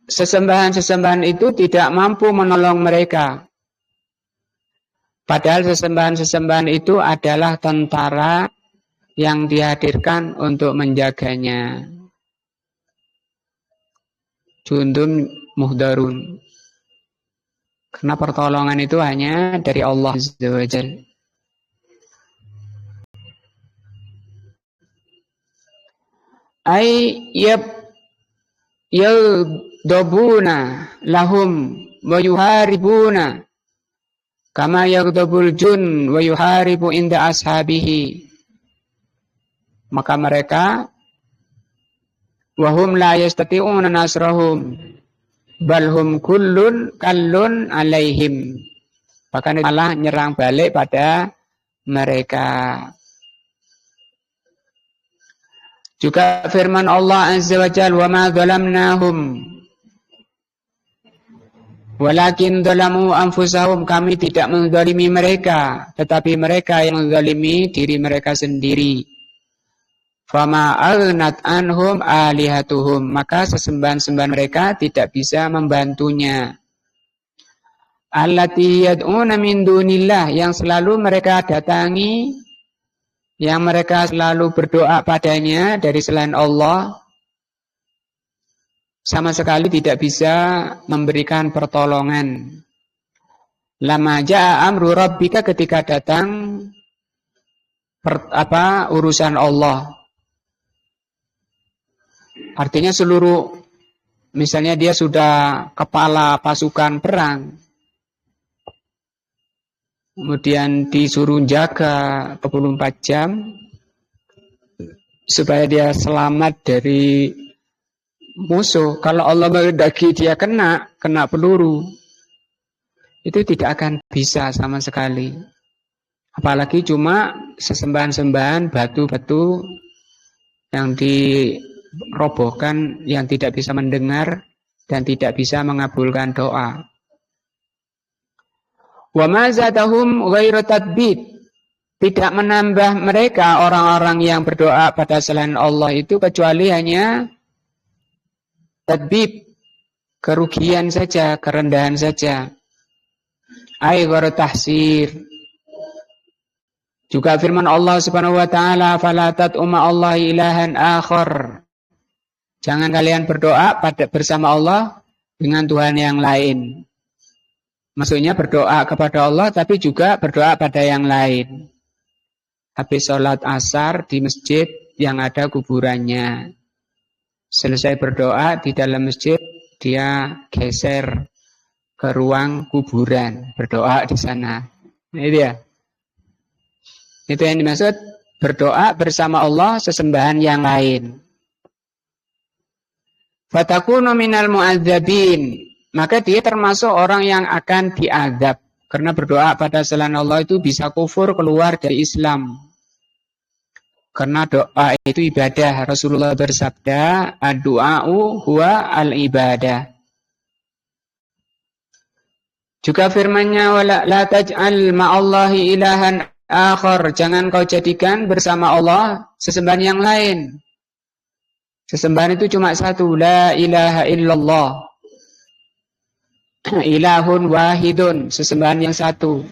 sesembahan-sesembahan itu tidak mampu menolong mereka. Padahal sesembahan-sesembahan itu adalah tentara yang dihadirkan untuk menjaganya. Jundun muhdarun. Karena pertolongan itu hanya dari Allah Azza wa Jalla. Ay yaghdabuna lahum wa yuharibuna kama yaghdabul jun wa yuharibu inda ashabihi. Maka mereka wahum la yastati'una nasrahum balhum kallun alaihim. Bahkan malah nyerang balik pada mereka. Juga firman Allah Azza wa Jalla, wa ma zalamnahum walakin zalamu anfusahum, kami tidak menzalimi mereka, tetapi mereka yang menzalimi diri mereka sendiri. Fama aghnat anhum alihatuhum, maka sesembahan-sembahan mereka tidak bisa membantunya. Allati yad'una min dunillah, yang selalu mereka datangi, yang mereka selalu berdoa padanya dari selain Allah, sama sekali tidak bisa memberikan pertolongan. Lama ja'a amru rabbika, ketika datang urusan Allah. Artinya seluruh, misalnya dia sudah kepala pasukan perang, kemudian disuruh jaga 24 jam supaya dia selamat dari musuh. Kalau Allah menghendaki dia kena peluru, itu tidak akan bisa sama sekali. Apalagi cuma sesembahan-sembahan batu-batu yang dirobohkan, yang tidak bisa mendengar dan tidak bisa mengabulkan doa. Wa ma zadahum ghairu tadbid, tidak menambah mereka orang-orang yang berdoa pada selain Allah itu kecuali hanya tadbib, kerugian saja, kerendahan saja. Ai ghairu tahsir. Juga firman Allah Subhanahu wa taala, fala tad'u ma'allahi ilahan akhar, jangan kalian berdoa bersama Allah dengan Tuhan yang lain. Maksudnya berdoa kepada Allah tapi juga berdoa pada yang lain. Habis sholat asar di masjid yang ada kuburannya, selesai berdoa di dalam masjid, dia geser ke ruang kuburan, berdoa di sana. Ini dia. Itu yang dimaksud berdoa bersama Allah sesembahan yang lain. Fatakunu minal mu'adzabin, maka dia termasuk orang yang akan diazab. Karena berdoa pada selain Allah itu bisa kufur, keluar dari Islam. Karena doa itu ibadah. Rasulullah bersabda, ad-du'a'u huwa al-ibadah. Juga firman-Nya, wala la taj'al ma'allahi ilahan akhar, jangan kau jadikan bersama Allah sesembahan yang lain. Sesembahan itu cuma satu, la ilaha illallah. Ilahun wahidun, sesembahan yang satu.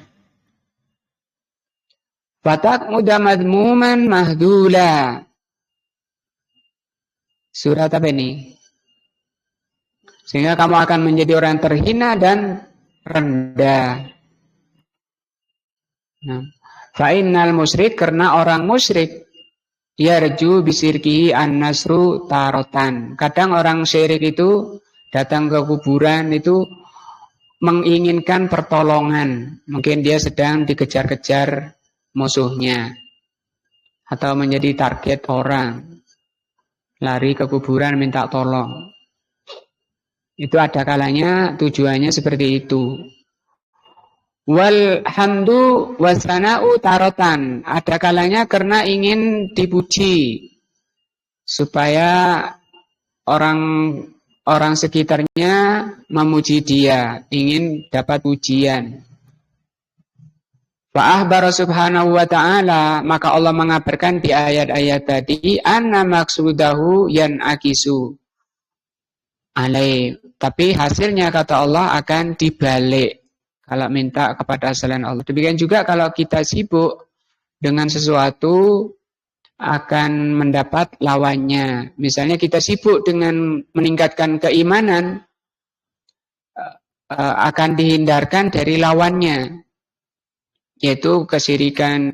Fatak muda madmuman mahdula. Surat apa ini? Sehingga kamu akan menjadi orang terhina dan rendah. Nah, fa'innal musyrik, karena orang musyrik yarju bisirkihi an-nasru tarotan. Kadang orang syirik itu datang ke kuburan itu menginginkan pertolongan. Mungkin dia sedang dikejar-kejar musuhnya atau menjadi target orang, lari ke kuburan minta tolong. Itu ada kalanya tujuannya seperti itu. Wal hamdu wasana'u tarotan, ada kalanya karena ingin dipuji supaya orang sekitarnya memuji dia, ingin dapat pujian. Fa akhbara subhanahu wa ta'ala, maka Allah mengabarkan di ayat-ayat tadi, anna maksudahu yan akisu, alaih. Tapi hasilnya kata Allah akan dibalik kalau minta kepada selain Allah. Demikian juga kalau kita sibuk dengan sesuatu akan mendapat lawannya. Misalnya kita sibuk dengan meningkatkan keimanan, akan dihindarkan dari lawannya, yaitu kesyirikan.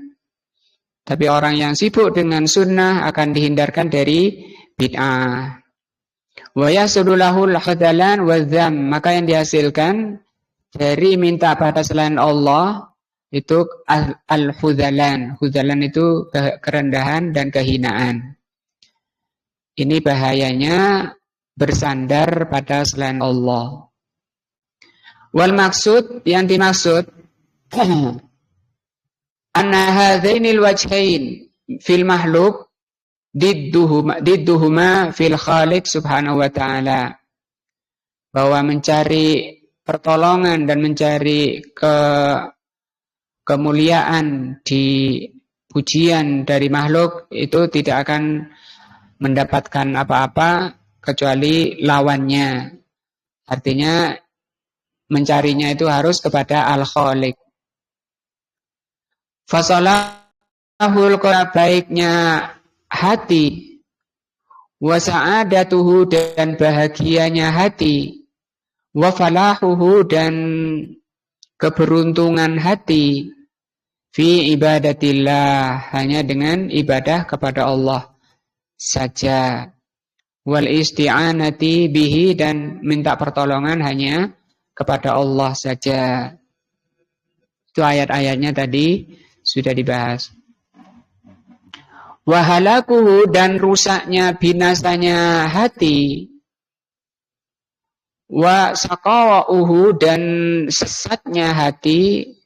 Tapi orang yang sibuk dengan sunnah akan dihindarkan dari bid'ah. Wa yasululahul khadalan wa dzam, maka yang dihasilkan dari minta pada selain Allah itu al-hudzalan. Hudzalan itu kerendahan dan kehinaan. Ini bahayanya bersandar pada selain Allah. Wal maksud, yang dimaksud anna hadzainil wajhain fil makhluk didduhuma fil khaliq subhanahu wa ta'ala. Bahwa mencari pertolongan dan mencari kemuliaan di pujian dari makhluk itu tidak akan mendapatkan apa-apa kecuali lawannya. Artinya mencarinya itu harus kepada Al-Khaliq. Fasalahul baiknya hati, wa sa'adatuhu dan bahagianya hati, wa falahuhu dan keberuntungan hati, fi ibadatillah hanya dengan ibadah kepada Allah saja, wal isti'anati bihi dan minta pertolongan hanya kepada Allah saja. Itu ayat-ayatnya tadi sudah dibahas. Wahalakuhu dan rusaknya binasanya hati, wa saqawuhu dan sesatnya hati,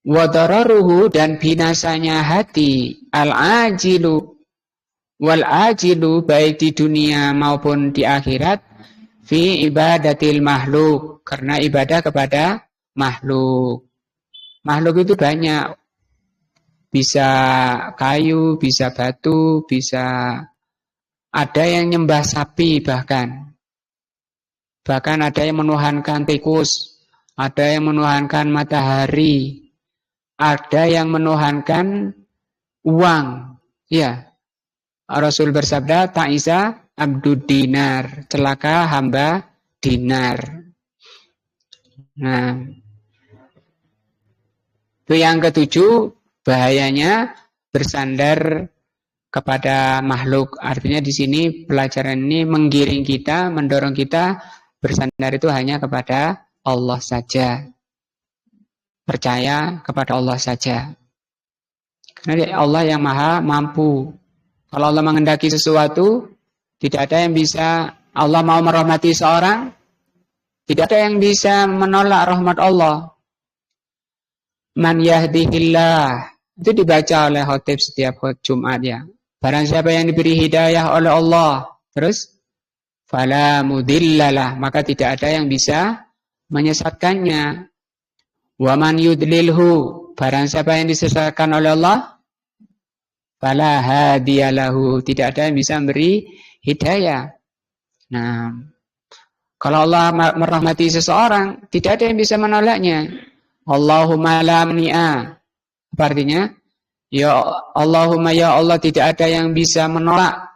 wa dararuhu dan binasanya hati, al-ajilu wal ajilu baik di dunia maupun di akhirat, fi ibadatil makhluk karena ibadah kepada makhluk. Makhluk itu banyak. Bisa kayu, bisa batu, bisa ada yang nyembah sapi bahkan. Bahkan ada yang menuhankan tikus, ada yang menuhankan matahari, ada yang menuhankan uang. Ya, Rasul bersabda, ta'isa abdud dinar, celaka hamba dinar. Nah, itu yang ketujuh, bahayanya bersandar kepada makhluk. Artinya di sini pelajaran ini menggiring kita, mendorong kita bersandar itu hanya kepada Allah saja. Percaya kepada Allah saja. Karena Allah yang maha mampu. Kalau Allah menghendaki sesuatu, tidak ada yang bisa. Allah mau merahmati seorang, tidak ada yang bisa menolak rahmat Allah. Man yahdihillah, itu dibaca oleh khotib setiap Jumat ya. Barang siapa yang diberi hidayah oleh Allah, terus fala mudhillalah, maka tidak ada yang bisa menyesatkannya. Wa man yudlilhu, barang siapa yang disesatkan oleh Allah, fala hadiyalahu, tidak ada yang bisa memberi hidayah. Nah, kalau Allah merahmati seseorang, tidak ada yang bisa menolaknya. Allahumma la mani'a. Apa artinya? Ya Allahumma ya Allah, tidak ada yang bisa menolak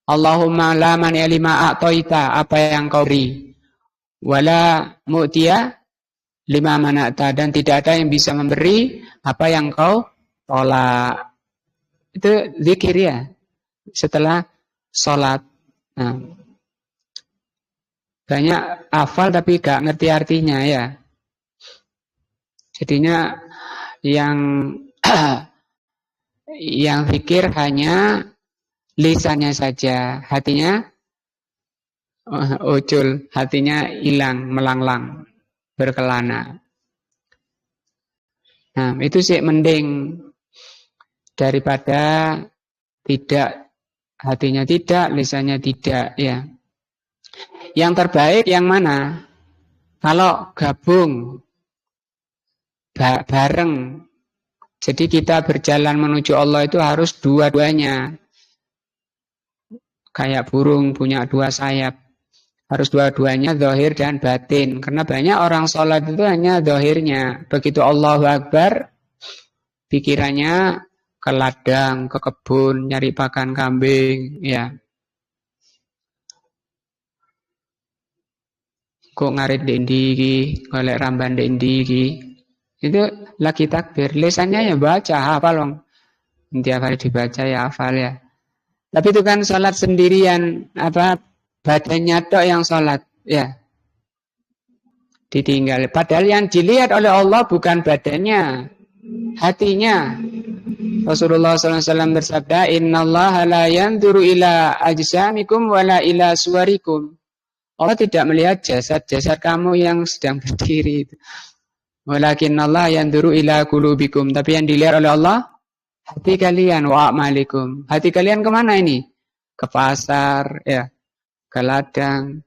Allahumma la mani'a lima a'taita, apa yang kau beri. Wala mu'tiya lima mana'ta, dan tidak ada yang bisa memberi apa yang kau tolak. Itu zikir ya, setelah sholat. Nah, banyak hafal tapi gak ngerti artinya ya. Jadinya yang yang zikir hanya lisannya saja, hatinya ucul, hatinya hilang, melanglang, berkelana. Nah, itu sih mending daripada tidak, hatinya tidak, lisannya tidak ya. Yang terbaik yang mana? Kalau gabung bareng. Jadi kita berjalan menuju Allah itu harus dua-duanya. Kayak burung punya dua sayap. Harus dua-duanya zahir dan batin. Karena banyak orang sholat itu hanya zahirnya. Begitu Allahu Akbar, pikirannya ke ladang, ke kebun, nyari pakan kambing. Ya. Kok ngarit dendi iki, golek ramban dendi iki. Itu lagi takbir. Lisannya ya baca, hafal wong. Tiap hari dibaca ya hafal ya. Tapi itu kan sholat sendirian, badannya tok yang sholat, ya ditinggal. Padahal yang dilihat oleh Allah bukan badannya, hatinya. Rasulullah SAW bersabda, Innallaha la yanzuru ila ajsamikum wala ila suwarikum. Allah tidak melihat jasad kamu yang sedang berdiri itu. Walakinnallaha yanzuru ila qulubikum. Tapi yang dilihat oleh Allah, hati kalian, wa a'malikum. Hati kalian kemana ini? Ke pasar, ya, ke ladang.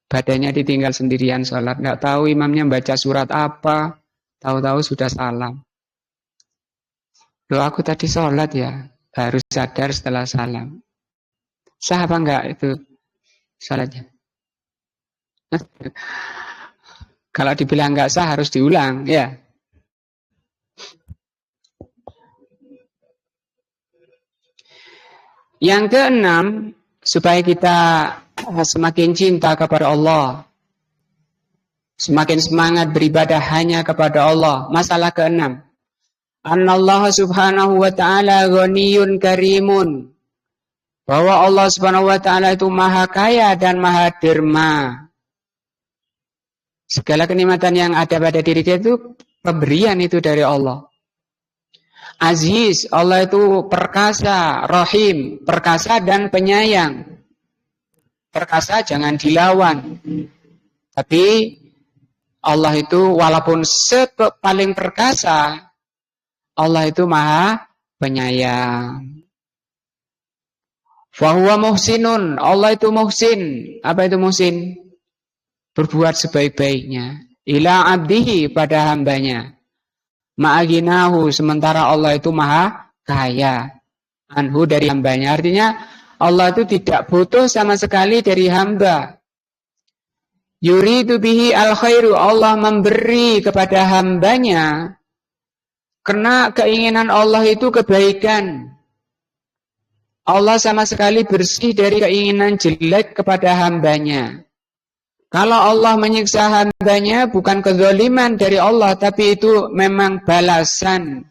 Badannya ditinggal sendirian sholat. Nggak tahu imamnya baca surat apa. Tahu-tahu sudah salam. Loh, aku tadi sholat ya. Baru sadar setelah salam. Sah apa enggak itu sholatnya? Kalau dibilang enggak sah harus diulang, ya. Yang keenam, supaya kita semakin cinta kepada Allah, semakin semangat beribadah hanya kepada Allah. Masalah keenam, Anallah subhanahu wa ta'ala ghaniyun karimun. Bahwa Allah subhanahu wa ta'ala itu maha kaya dan maha derma. Segala kenikmatan yang ada pada diri kita itu pemberian itu dari Allah. Aziz, Allah itu perkasa, Rahim, perkasa dan penyayang. Perkasa jangan dilawan. Tapi Allah itu walaupun paling perkasa, Allah itu maha penyayang. Fahuwa muhsinun, Allah itu muhsin. Apa itu muhsin? Berbuat sebaik-baiknya. Ila abdihi, pada hambanya. Ma'aginahu, sementara Allah itu maha kaya. Anhu, dari hambanya. Artinya Allah itu tidak butuh sama sekali dari hamba. Yuridu bihi al khairu, Allah memberi kepada hambanya karena keinginan Allah itu kebaikan. Allah sama sekali bersih dari keinginan jelek kepada hambanya. Kalau Allah menyiksa hambanya bukan kezaliman dari Allah, tapi itu memang balasan.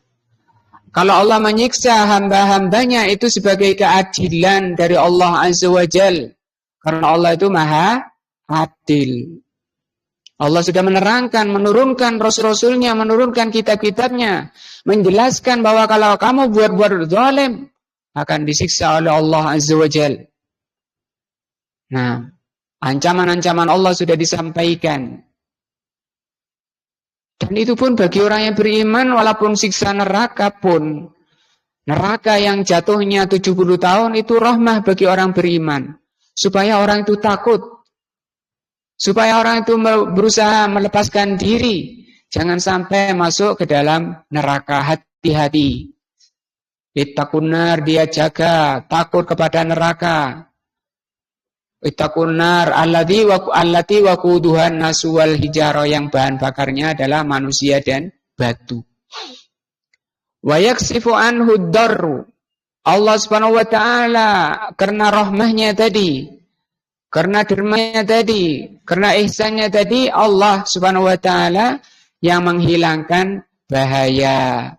Kalau Allah menyiksa hamba-hambanya itu sebagai keadilan dari Allah Azza wa Jal. Karena Allah itu maha adil. Allah sudah menerangkan, menurunkan Rasul-Rasulnya, menurunkan kitab-kitabnya, menjelaskan bahwa kalau kamu buat zalim, akan disiksa oleh Allah Azza wa Jal. Nah, ancaman-ancaman Allah sudah disampaikan. Dan itu pun bagi orang yang beriman, walaupun siksa neraka pun, neraka yang jatuhnya 70 tahun itu rahmah bagi orang beriman. Supaya orang itu takut. Supaya orang itu berusaha melepaskan diri. Jangan sampai masuk ke dalam neraka. Hati-hati. Ittaqunar, dia jaga. Takut kepada neraka. Ittaqunar allati waquduhan nasu wal hijarah, yang bahan bakarnya adalah manusia dan batu. Wa yaksifu anhu darru. Allah Subhanahu wa taala karena rahmahnya tadi, karena dermanya tadi, karena ihsannya tadi, Allah Subhanahu wa taala yang menghilangkan bahaya.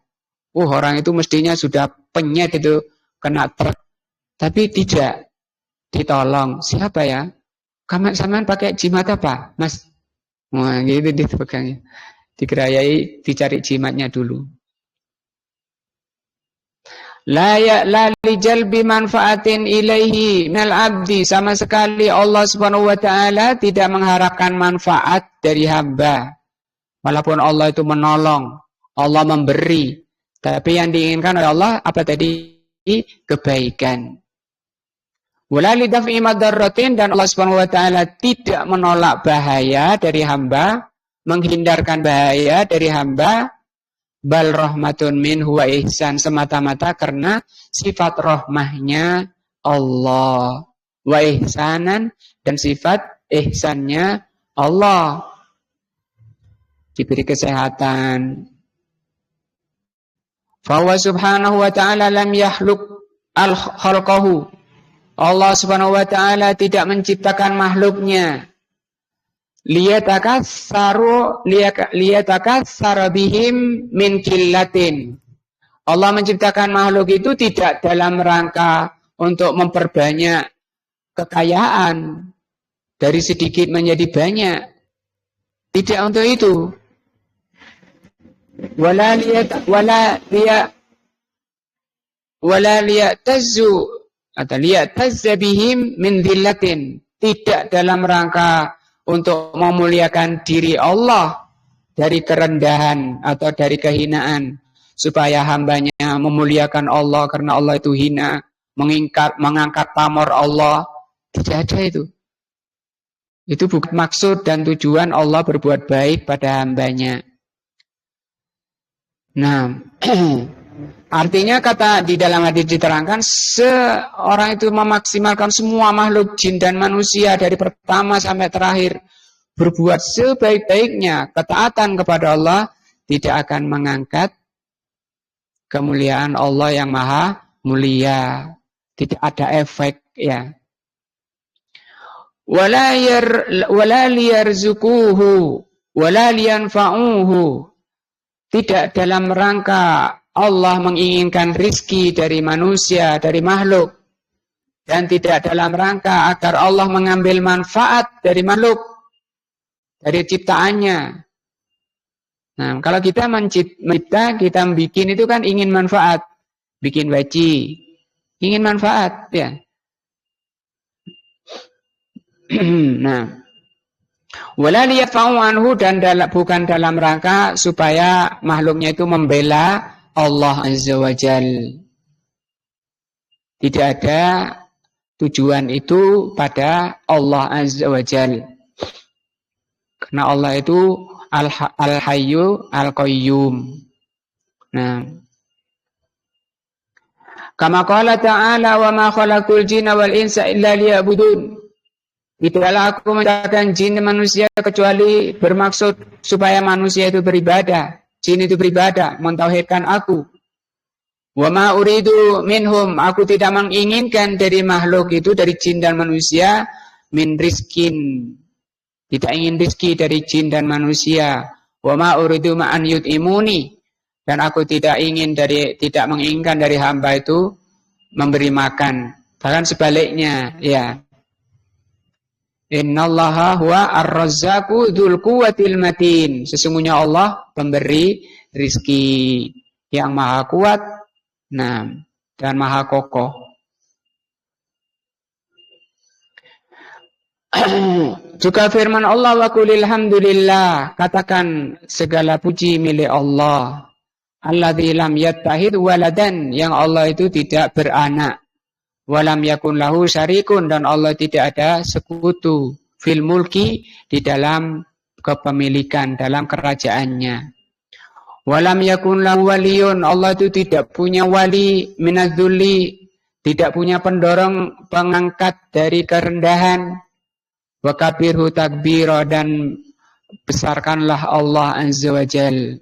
Orang itu mestinya sudah penyet itu kena truk, tapi tidak ditolong. Siapa ya? Sampean pakai jimat apa, Mas? Wah, gitu dipegangnya. Digerayai, dicari jimatnya dulu. La lijalbi manfaatin ilaihi minal abdi, sama sekali Allah Subhanahu wa taala tidak mengharapkan manfaat dari hamba. Walaupun Allah itu menolong, Allah memberi, tapi yang diinginkan oleh Allah apa tadi? Kebaikan. Wala lidaf'i madarratin, dan Allah Subhanahu wa taala tidak menolak bahaya dari hamba, menghindarkan bahaya dari hamba. Bal rahmatun minhu wa ihsan, semata-mata karena sifat rahmahnya Allah. Wa ihsanan, dan sifat ihsannya Allah. Diberi kesehatan. Fahuwa subhanahu wa ta'ala lam yahluk al-khalqahu. Allah subhanahu wa ta'ala tidak menciptakan makhluknya. Liyatakatsaru bihim min killatin. Allah menciptakan makhluk itu tidak dalam rangka untuk memperbanyak kekayaan dari sedikit menjadi banyak. Tidak untuk itu. Wala liyatazzu atau liyatazza bihim min dhillatin. Tidak dalam rangka untuk memuliakan diri Allah dari kerendahan atau dari kehinaan, supaya hambanya memuliakan Allah karena Allah itu hina, mengangkat pamor Allah. Tidak ada itu. Itu bukan maksud dan tujuan Allah berbuat baik pada hambanya. Nah, artinya kata di dalam hadis diterangkan, seorang itu memaksimalkan semua makhluk jin dan manusia dari pertama sampai terakhir, berbuat sebaik-baiknya ketaatan kepada Allah, tidak akan mengangkat kemuliaan Allah yang maha mulia. Tidak ada efek, ya. Wala liyarzuquhu wala liyanfa'uhu. Tidak dalam rangka Allah menginginkan rizki dari manusia, dari makhluk. Dan tidak dalam rangka agar Allah mengambil manfaat dari makhluk, dari ciptaannya. Nah, kalau kita mencipta, kita bikin itu kan ingin manfaat. Bikin baji, ingin manfaat, ya. Nah, wala liyafa'u anhu, dan bukan dalam rangka supaya makhluknya itu membela Allah Azza wa Jal. Tidak ada tujuan itu pada Allah Azza wa Jal. Karena Allah itu Al-Hayyu Al-Qayyum. Nah, kama qala ta'ala, wa ma khalaqtul jinna wal insa illa liya'budun. Tidaklah aku menciptakan jin dan manusia kecuali bermaksud supaya manusia itu beribadah. Jin itu beribadah, mentauhidkan aku. Wa ma uridu minhum, aku tidak menginginkan dari makhluk itu, dari jin dan manusia, min rizkin. Tidak ingin rizki dari jin dan manusia. Wa ma uridu ma'an yut'imuni, dan aku tidak menginginkan dari hamba itu memberi makan. Bahkan sebaliknya, ya. Innallaha huwa ar-razzaqu dzul quwwatil matin. Sesungguhnya Allah pemberi rizki yang maha kuat, nah, dan maha kokoh. Juga firman Allah, wa qulil hamdulillah, katakan segala puji milik Allah. Alladzi lam yattahid waladan, yang Allah itu tidak beranak. Walam yakun lahu syarikun, dan Allah tidak ada sekutu, fil mulki, di dalam kepemilikan, dalam kerajaannya. Walam yakun lahu waliyun, Allah itu tidak punya wali, minadzulli, tidak punya pendorong pengangkat dari kerendahan. Wa kabirhu takbira, dan besarkanlah Allah Azza wa Jal.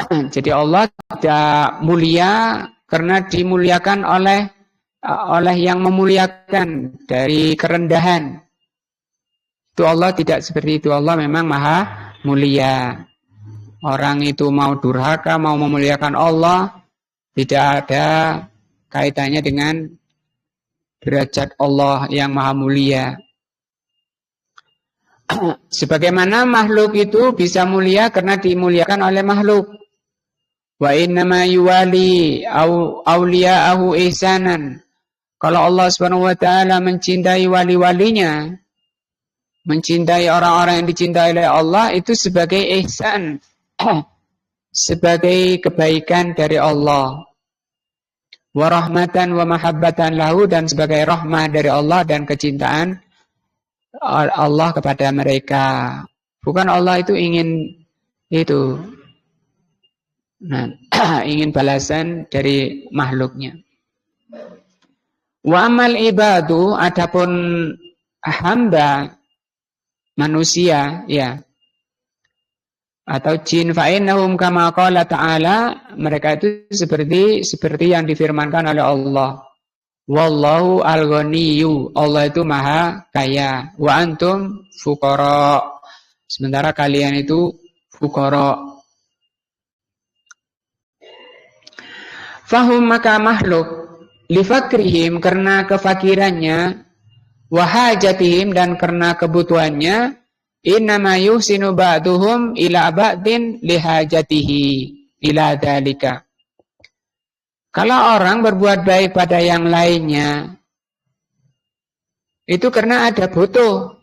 Jadi Allah tidak mulia karena dimuliakan oleh yang memuliakan dari kerendahan. Itu Allah tidak seperti itu. Allah memang maha mulia. Orang itu mau durhaka, mau memuliakan Allah, tidak ada kaitannya dengan derajat Allah yang maha mulia. Sebagaimana makhluk itu bisa mulia karena dimuliakan oleh makhluk. Wa innama yuwali awliya'ahu ihsanan. Kalau Allah Subhanahu wa taala mencintai wali-walinya, mencintai orang-orang yang dicintai oleh Allah, itu sebagai ihsan, sebagai kebaikan dari Allah. Wa rahmatan wa mahabbatan lahu, dan sebagai rahmah dari Allah dan kecintaan Allah kepada mereka. Bukan Allah itu ingin itu, nah, ingin balasan dari makhluknya. Wa amal ibadu, adapun hamba manusia ya atau jin, fa innahum kama qala ta'ala, mereka itu seperti yang difirmankan oleh Allah. Wallahu al-ghaniyyu, Allah itu maha kaya, wa antum fuqara, sementara kalian itu fuqara. Fahum, maka makhluk, lifakrihim, karena kefakirannya, wahajatihim, dan karena kebutuhannya, innama yuhsinu ba'duhum ila ba'din lihajatihi ila dalika. Kalau orang berbuat baik pada yang lainnya, itu karena ada butuh.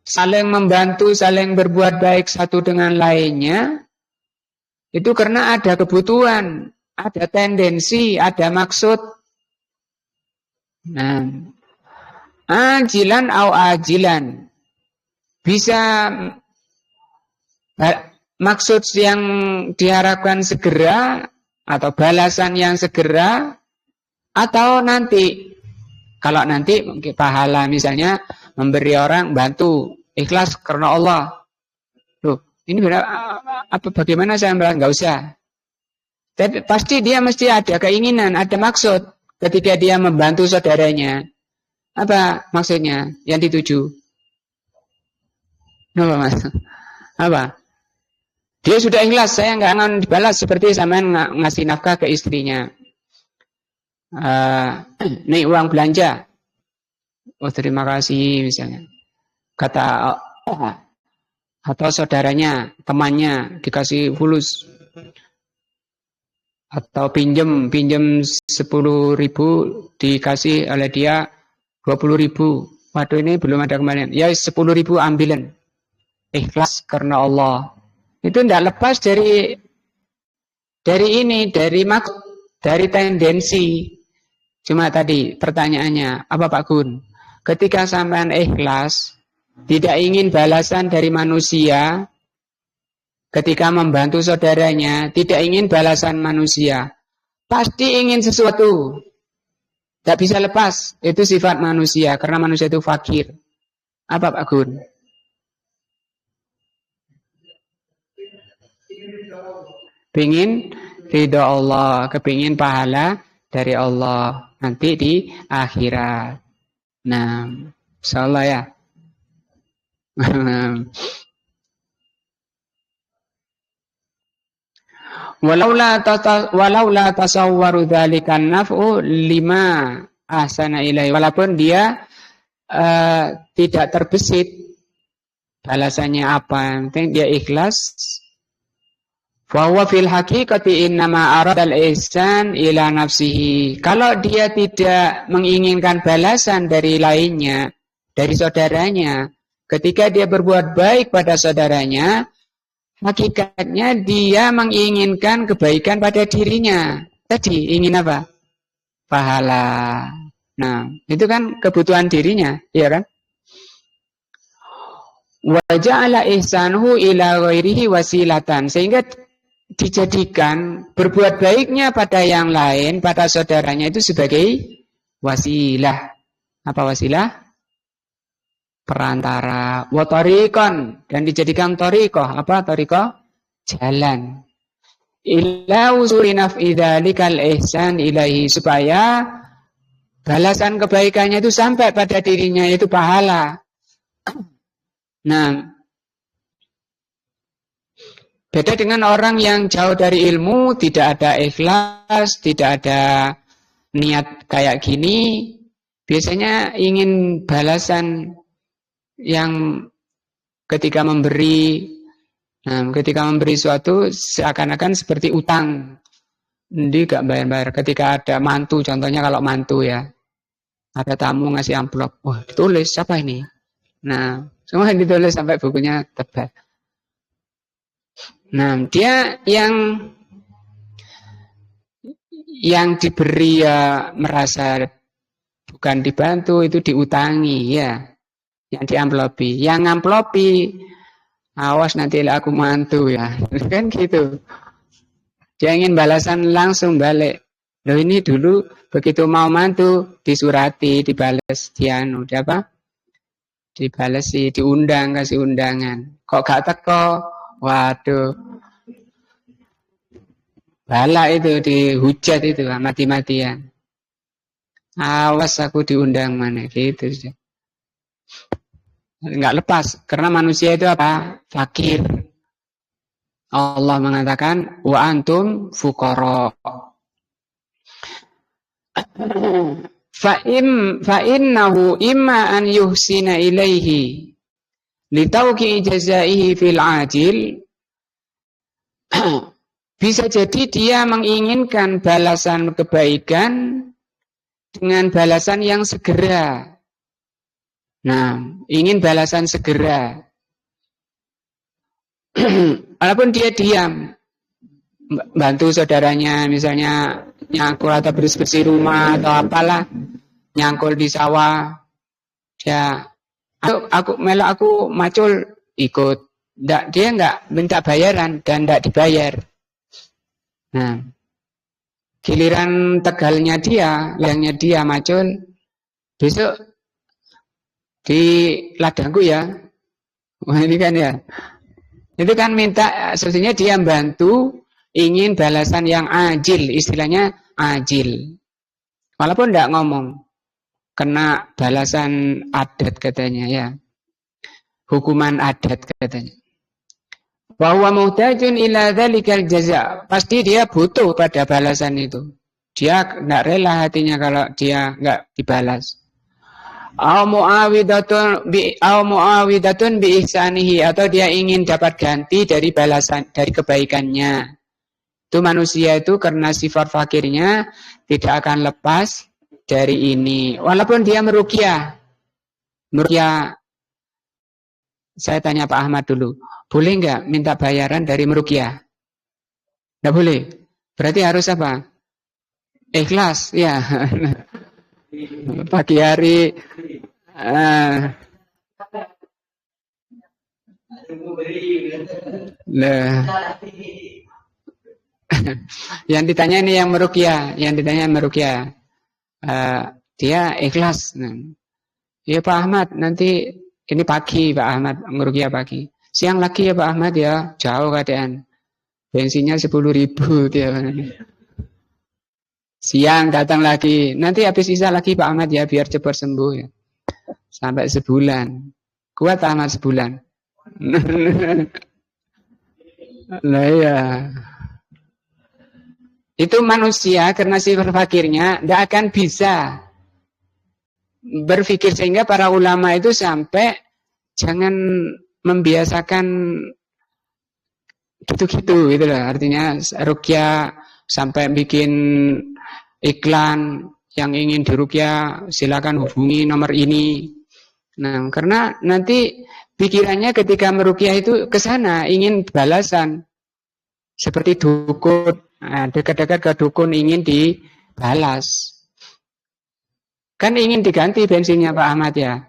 Saling membantu, saling berbuat baik satu dengan lainnya, itu karena ada kebutuhan, ada tendensi, ada maksud. Nah, ajilan au ajilan, bisa maksud yang diharapkan segera atau balasan yang segera, atau nanti. Kalau nanti mungkin pahala, misalnya memberi orang, bantu ikhlas karena Allah. Loh, ini apa bagaimana saya merasa? Enggak usah. Tapi pasti dia mesti ada keinginan, ada maksud ketika dia membantu saudaranya. Apa maksudnya yang dituju? Apa mas? Apa? Dia sudah ikhlas, saya nggak akan dibalas seperti sampean ngasih nafkah ke istrinya. Nih uang belanja. Oh terima kasih misalnya. Kata atau saudaranya, temannya dikasih fulus. Atau pinjem 10.000 dikasih oleh dia 20.000. Waduh ini belum ada kembalian. Ya 10.000 ambilan. Ikhlas karena Allah. Itu tidak lepas dari ini, dari maksud, dari tendensi. Cuma tadi pertanyaannya, apa Pak Gun? Ketika sampean ikhlas, tidak ingin balasan dari manusia, ketika membantu saudaranya, tidak ingin balasan manusia, pasti ingin sesuatu. Tidak bisa lepas, itu sifat manusia, karena manusia itu fakir. Apa Pak Gun? Pingin ridho Allah, kepingin pahala dari Allah nanti di akhirat. Nah, insyaallah ya. Walaula tasawwaru dzalikan naf'u lima ahsana ilaihi, walaupun dia tidak terbesit balasannya apa, yang penting dia ikhlas. Wa huwa fil haqiqati innama aradal ihsan ila nafsihi. Kalau dia tidak menginginkan balasan dari lainnya, dari saudaranya, ketika dia berbuat baik pada saudaranya, hakikatnya dia menginginkan kebaikan pada dirinya. Tadi ingin apa? Pahala. Nah, itu kan kebutuhan dirinya, ya kan? Wa ja'ala ihsanuhu ila ghairihi wasilatan, sehingga dijadikan berbuat baiknya pada yang lain, pada saudaranya itu sebagai wasilah. Apa wasilah? Perantara. Wa tariqan, dan dijadikan tariqah. Apa tariqah? Jalan. Ila usuli naf'i dzalikal ihsan ilaihi, supaya balasan kebaikannya itu sampai pada dirinya, itu pahala. Nah, beda dengan orang yang jauh dari ilmu, tidak ada ikhlas, tidak ada niat kayak gini, biasanya ingin balasan yang ketika memberi, ketika memberi suatu seakan-akan seperti utang, dia gak bayar-bayar. Ketika ada mantu, contohnya kalau mantu ya, ada tamu ngasih amplop, wah ditulis siapa ini? Nah, semua ditulis sampai bukunya tebal. Nah, dia yang diberi ya merasa bukan dibantu, itu diutangi ya. Yang diamplopi, yang ngamplopi, awas nanti aku mantu ya. Kan gitu. Dia ingin balasan langsung balik. Loh ini dulu begitu mau mantu disurati, dibales dianu, apa? Dibalesi, diundang, kasih undangan. Kok gak teko? Waduh, bala itu dihujat itu mati-matian. Awas aku diundang mana gitu sih. Enggak lepas karena manusia itu apa? Fakir. Allah mengatakan wa antum fuqara. Fa innahu imma an yuhsina ilaihi litauqi jazaihi fil ajil. Bisa jadi dia menginginkan balasan kebaikan dengan balasan yang segera. Nah, ingin balasan segera. Walaupun dia diam, bantu saudaranya, misalnya nyangkul atau bersih-bersih rumah atau apalah, nyangkul di sawah, dia, aku macul ikut. Dia enggak minta bayaran dan enggak dibayar. Nah, giliran tegalnya dia, layangnya dia macul, besok di ladangku ya. Wah ini kan ya. Itu kan minta, sebenarnya dia bantu, ingin balasan yang ajil, istilahnya ajil. Walaupun enggak ngomong, kena balasan adat katanya ya. Hukuman adat katanya. Bahwa muhtajun ila dzalikal jaza. Pasti dia butuh pada balasan itu. Dia enggak rela hatinya kalau dia enggak dibalas. Au muawidatun bi ihsanihi, atau dia ingin dapat ganti dari balasan, dari kebaikannya. Itu manusia itu karena sifat fakirnya tidak akan lepas dari ini. Walaupun dia meruqyah. Meruqyah, saya tanya Pak Ahmad dulu, boleh enggak minta bayaran dari meruqyah? Enggak boleh. Berarti harus apa? Ikhlas, ya. Pagi hari yang ditanya ini yang meruqyah, dia ikhlas. Ya Pak Ahmad, nanti ini pagi Pak Ahmad meruqyah pagi. Siang lagi ya Pak Ahmad ya, jauh keadaan. Bensinnya 10.000 dia. Siang datang lagi, nanti habis isya lagi Pak Ahmad ya, biar cepat sembuh ya. Sampai sebulan. Kuat Ahmad sebulan. Nah ya. Itu manusia karena sifat fakirnya tidak akan bisa berpikir, sehingga para ulama itu sampai jangan membiasakan gitu-gitu gitu loh. Artinya ruqyah sampai bikin iklan yang ingin diruqyah silakan hubungi nomor ini. Nah, karena nanti pikirannya ketika meruqyah itu ke sana ingin balasan. Seperti dukun, nah, dekat-dekat ke dukun ingin dibalas. Kan ingin diganti bensinnya Pak Ahmad ya.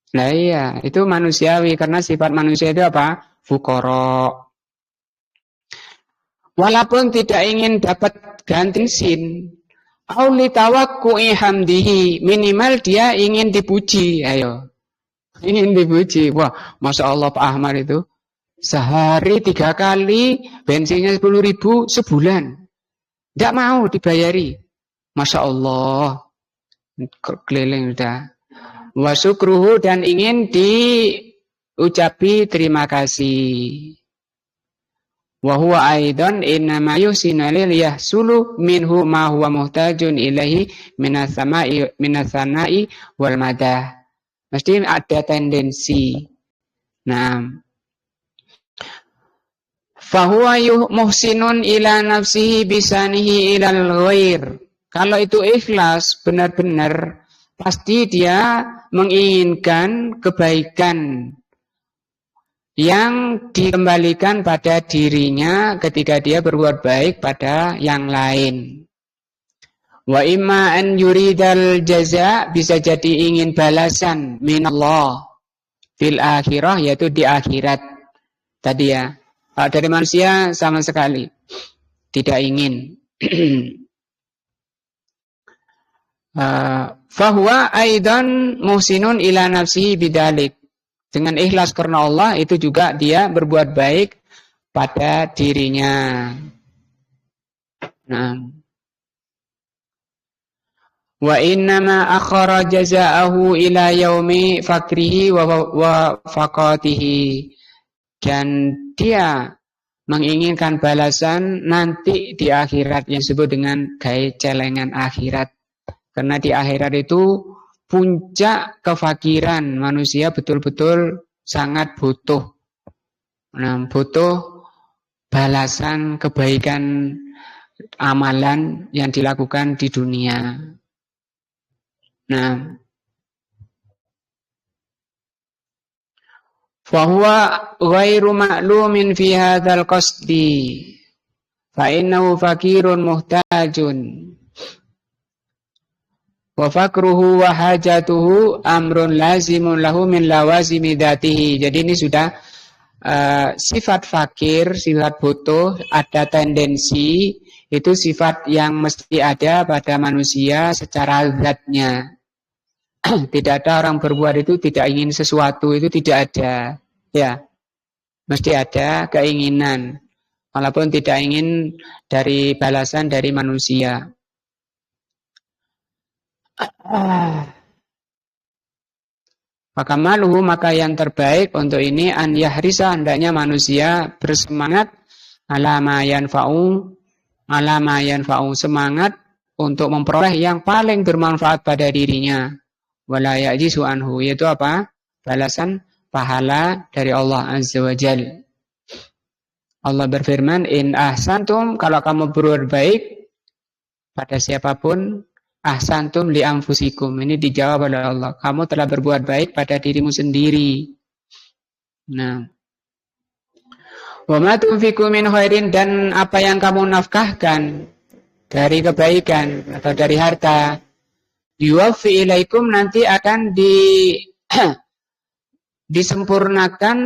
Nah iya, itu manusiawi karena sifat manusia itu apa? Fuqara. Walaupun tidak ingin dapat ganti bensin, auli tawakku'i hamdihi, minimal dia ingin dipuji, ayo. Ingin dipuji. Wah, Masya Allah Pak Ahmad itu sehari 3 kali bensinnya 10.000 sebulan. Tidak mau dibayari. Masya Allah. Keliling sudah. Wa syukruhu, dan ingin diucapi terima kasih. Wa huwa aidan innama yusina lil yahsulu minhu ma huwa muhtajun ilaihi minasana'i wal madah. Mesti ada tendensi. Nah, fahuwa muhsinun ila nafsihi bisanihi ilal ghair. Kalau itu ikhlas benar-benar, pasti dia menginginkan kebaikan yang dikembalikan pada dirinya ketika dia berbuat baik pada yang lain. Wa imma an yuridal jaza, bisa jadi ingin balasan minallah fil akhirah, yaitu di akhirat. Tadi ya, dari manusia sama sekali tidak ingin. Fahuwa aidan muhsinun ila nafsihi bidalik. Dengan ikhlas karena Allah itu juga dia berbuat baik pada dirinya. Nah. Wa innama akhara jazaahu ila yaumi fakrihi wa faqatihi. Dan dia menginginkan balasan nanti di akhirat yang disebut dengan gai celengan akhirat. Karena di akhirat itu puncak kefakiran manusia betul-betul sangat butuh. Nah, butuh balasan kebaikan amalan yang dilakukan di dunia. Nah, fahuwa ghairu ma'lumin fi hadzal qasdi fa innahu fakirun muhtajun wa fakruhu wa hajatuhu amrun lazimun lahu min lawazimi dzatihi. Jadi ini sudah sifat fakir, sifat butuh, ada tendensi, itu sifat yang mesti ada pada manusia secara zatnya. Tidak ada orang berbuat itu tidak ingin sesuatu, itu tidak ada. Ya, mesti ada keinginan, walaupun tidak ingin dari balasan dari manusia. Fakamaluhu, maka yang terbaik untuk ini an yahrisa, hendaknya manusia bersemangat alama yanfa'u, semangat untuk memperoleh yang paling bermanfaat pada dirinya. Wala ya'jizu anhu, yaitu apa? Balasan pahala dari Allah Azza wa Jalla. Allah berfirman, in ahsantum, kalau kamu berbuat baik pada siapapun, ahsantum li anfusikum. Ini dijawab oleh Allah. Kamu telah berbuat baik pada dirimu sendiri. Nah, wa ma tunfiqu min khairin, dan apa yang kamu nafkahkan dari kebaikan atau dari harta, yuwaffi ilaikum, nanti akan disempurnakan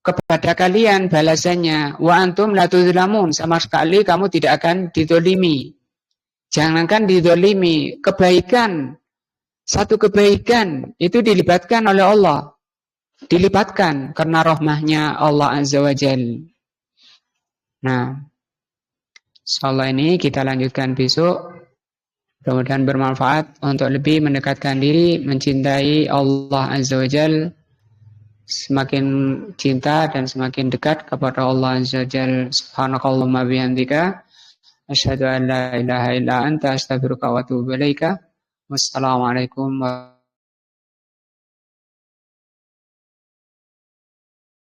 kepada kalian balasannya. Wa antum la tuzlamun, sama sekali kamu tidak akan dizalimi. Jangankan dizalimi, kebaikan, satu kebaikan itu dilibatkan oleh Allah. Dilipatkan karena rahmahnya Allah Azza wa Jalla. Nah, insyaallah ini kita lanjutkan besok. Mudah-mudahan bermanfaat untuk lebih mendekatkan diri, mencintai Allah Azza wa Jalla, semakin cinta dan semakin dekat kepada Allah Azza wa Jalla. Subhanakallahumma bihamdika, asyhadu an la ilaha illa anta, astaghfiruka wa atubu ilaika. Wassalamualaikum warahmatullahi wabarakatuh.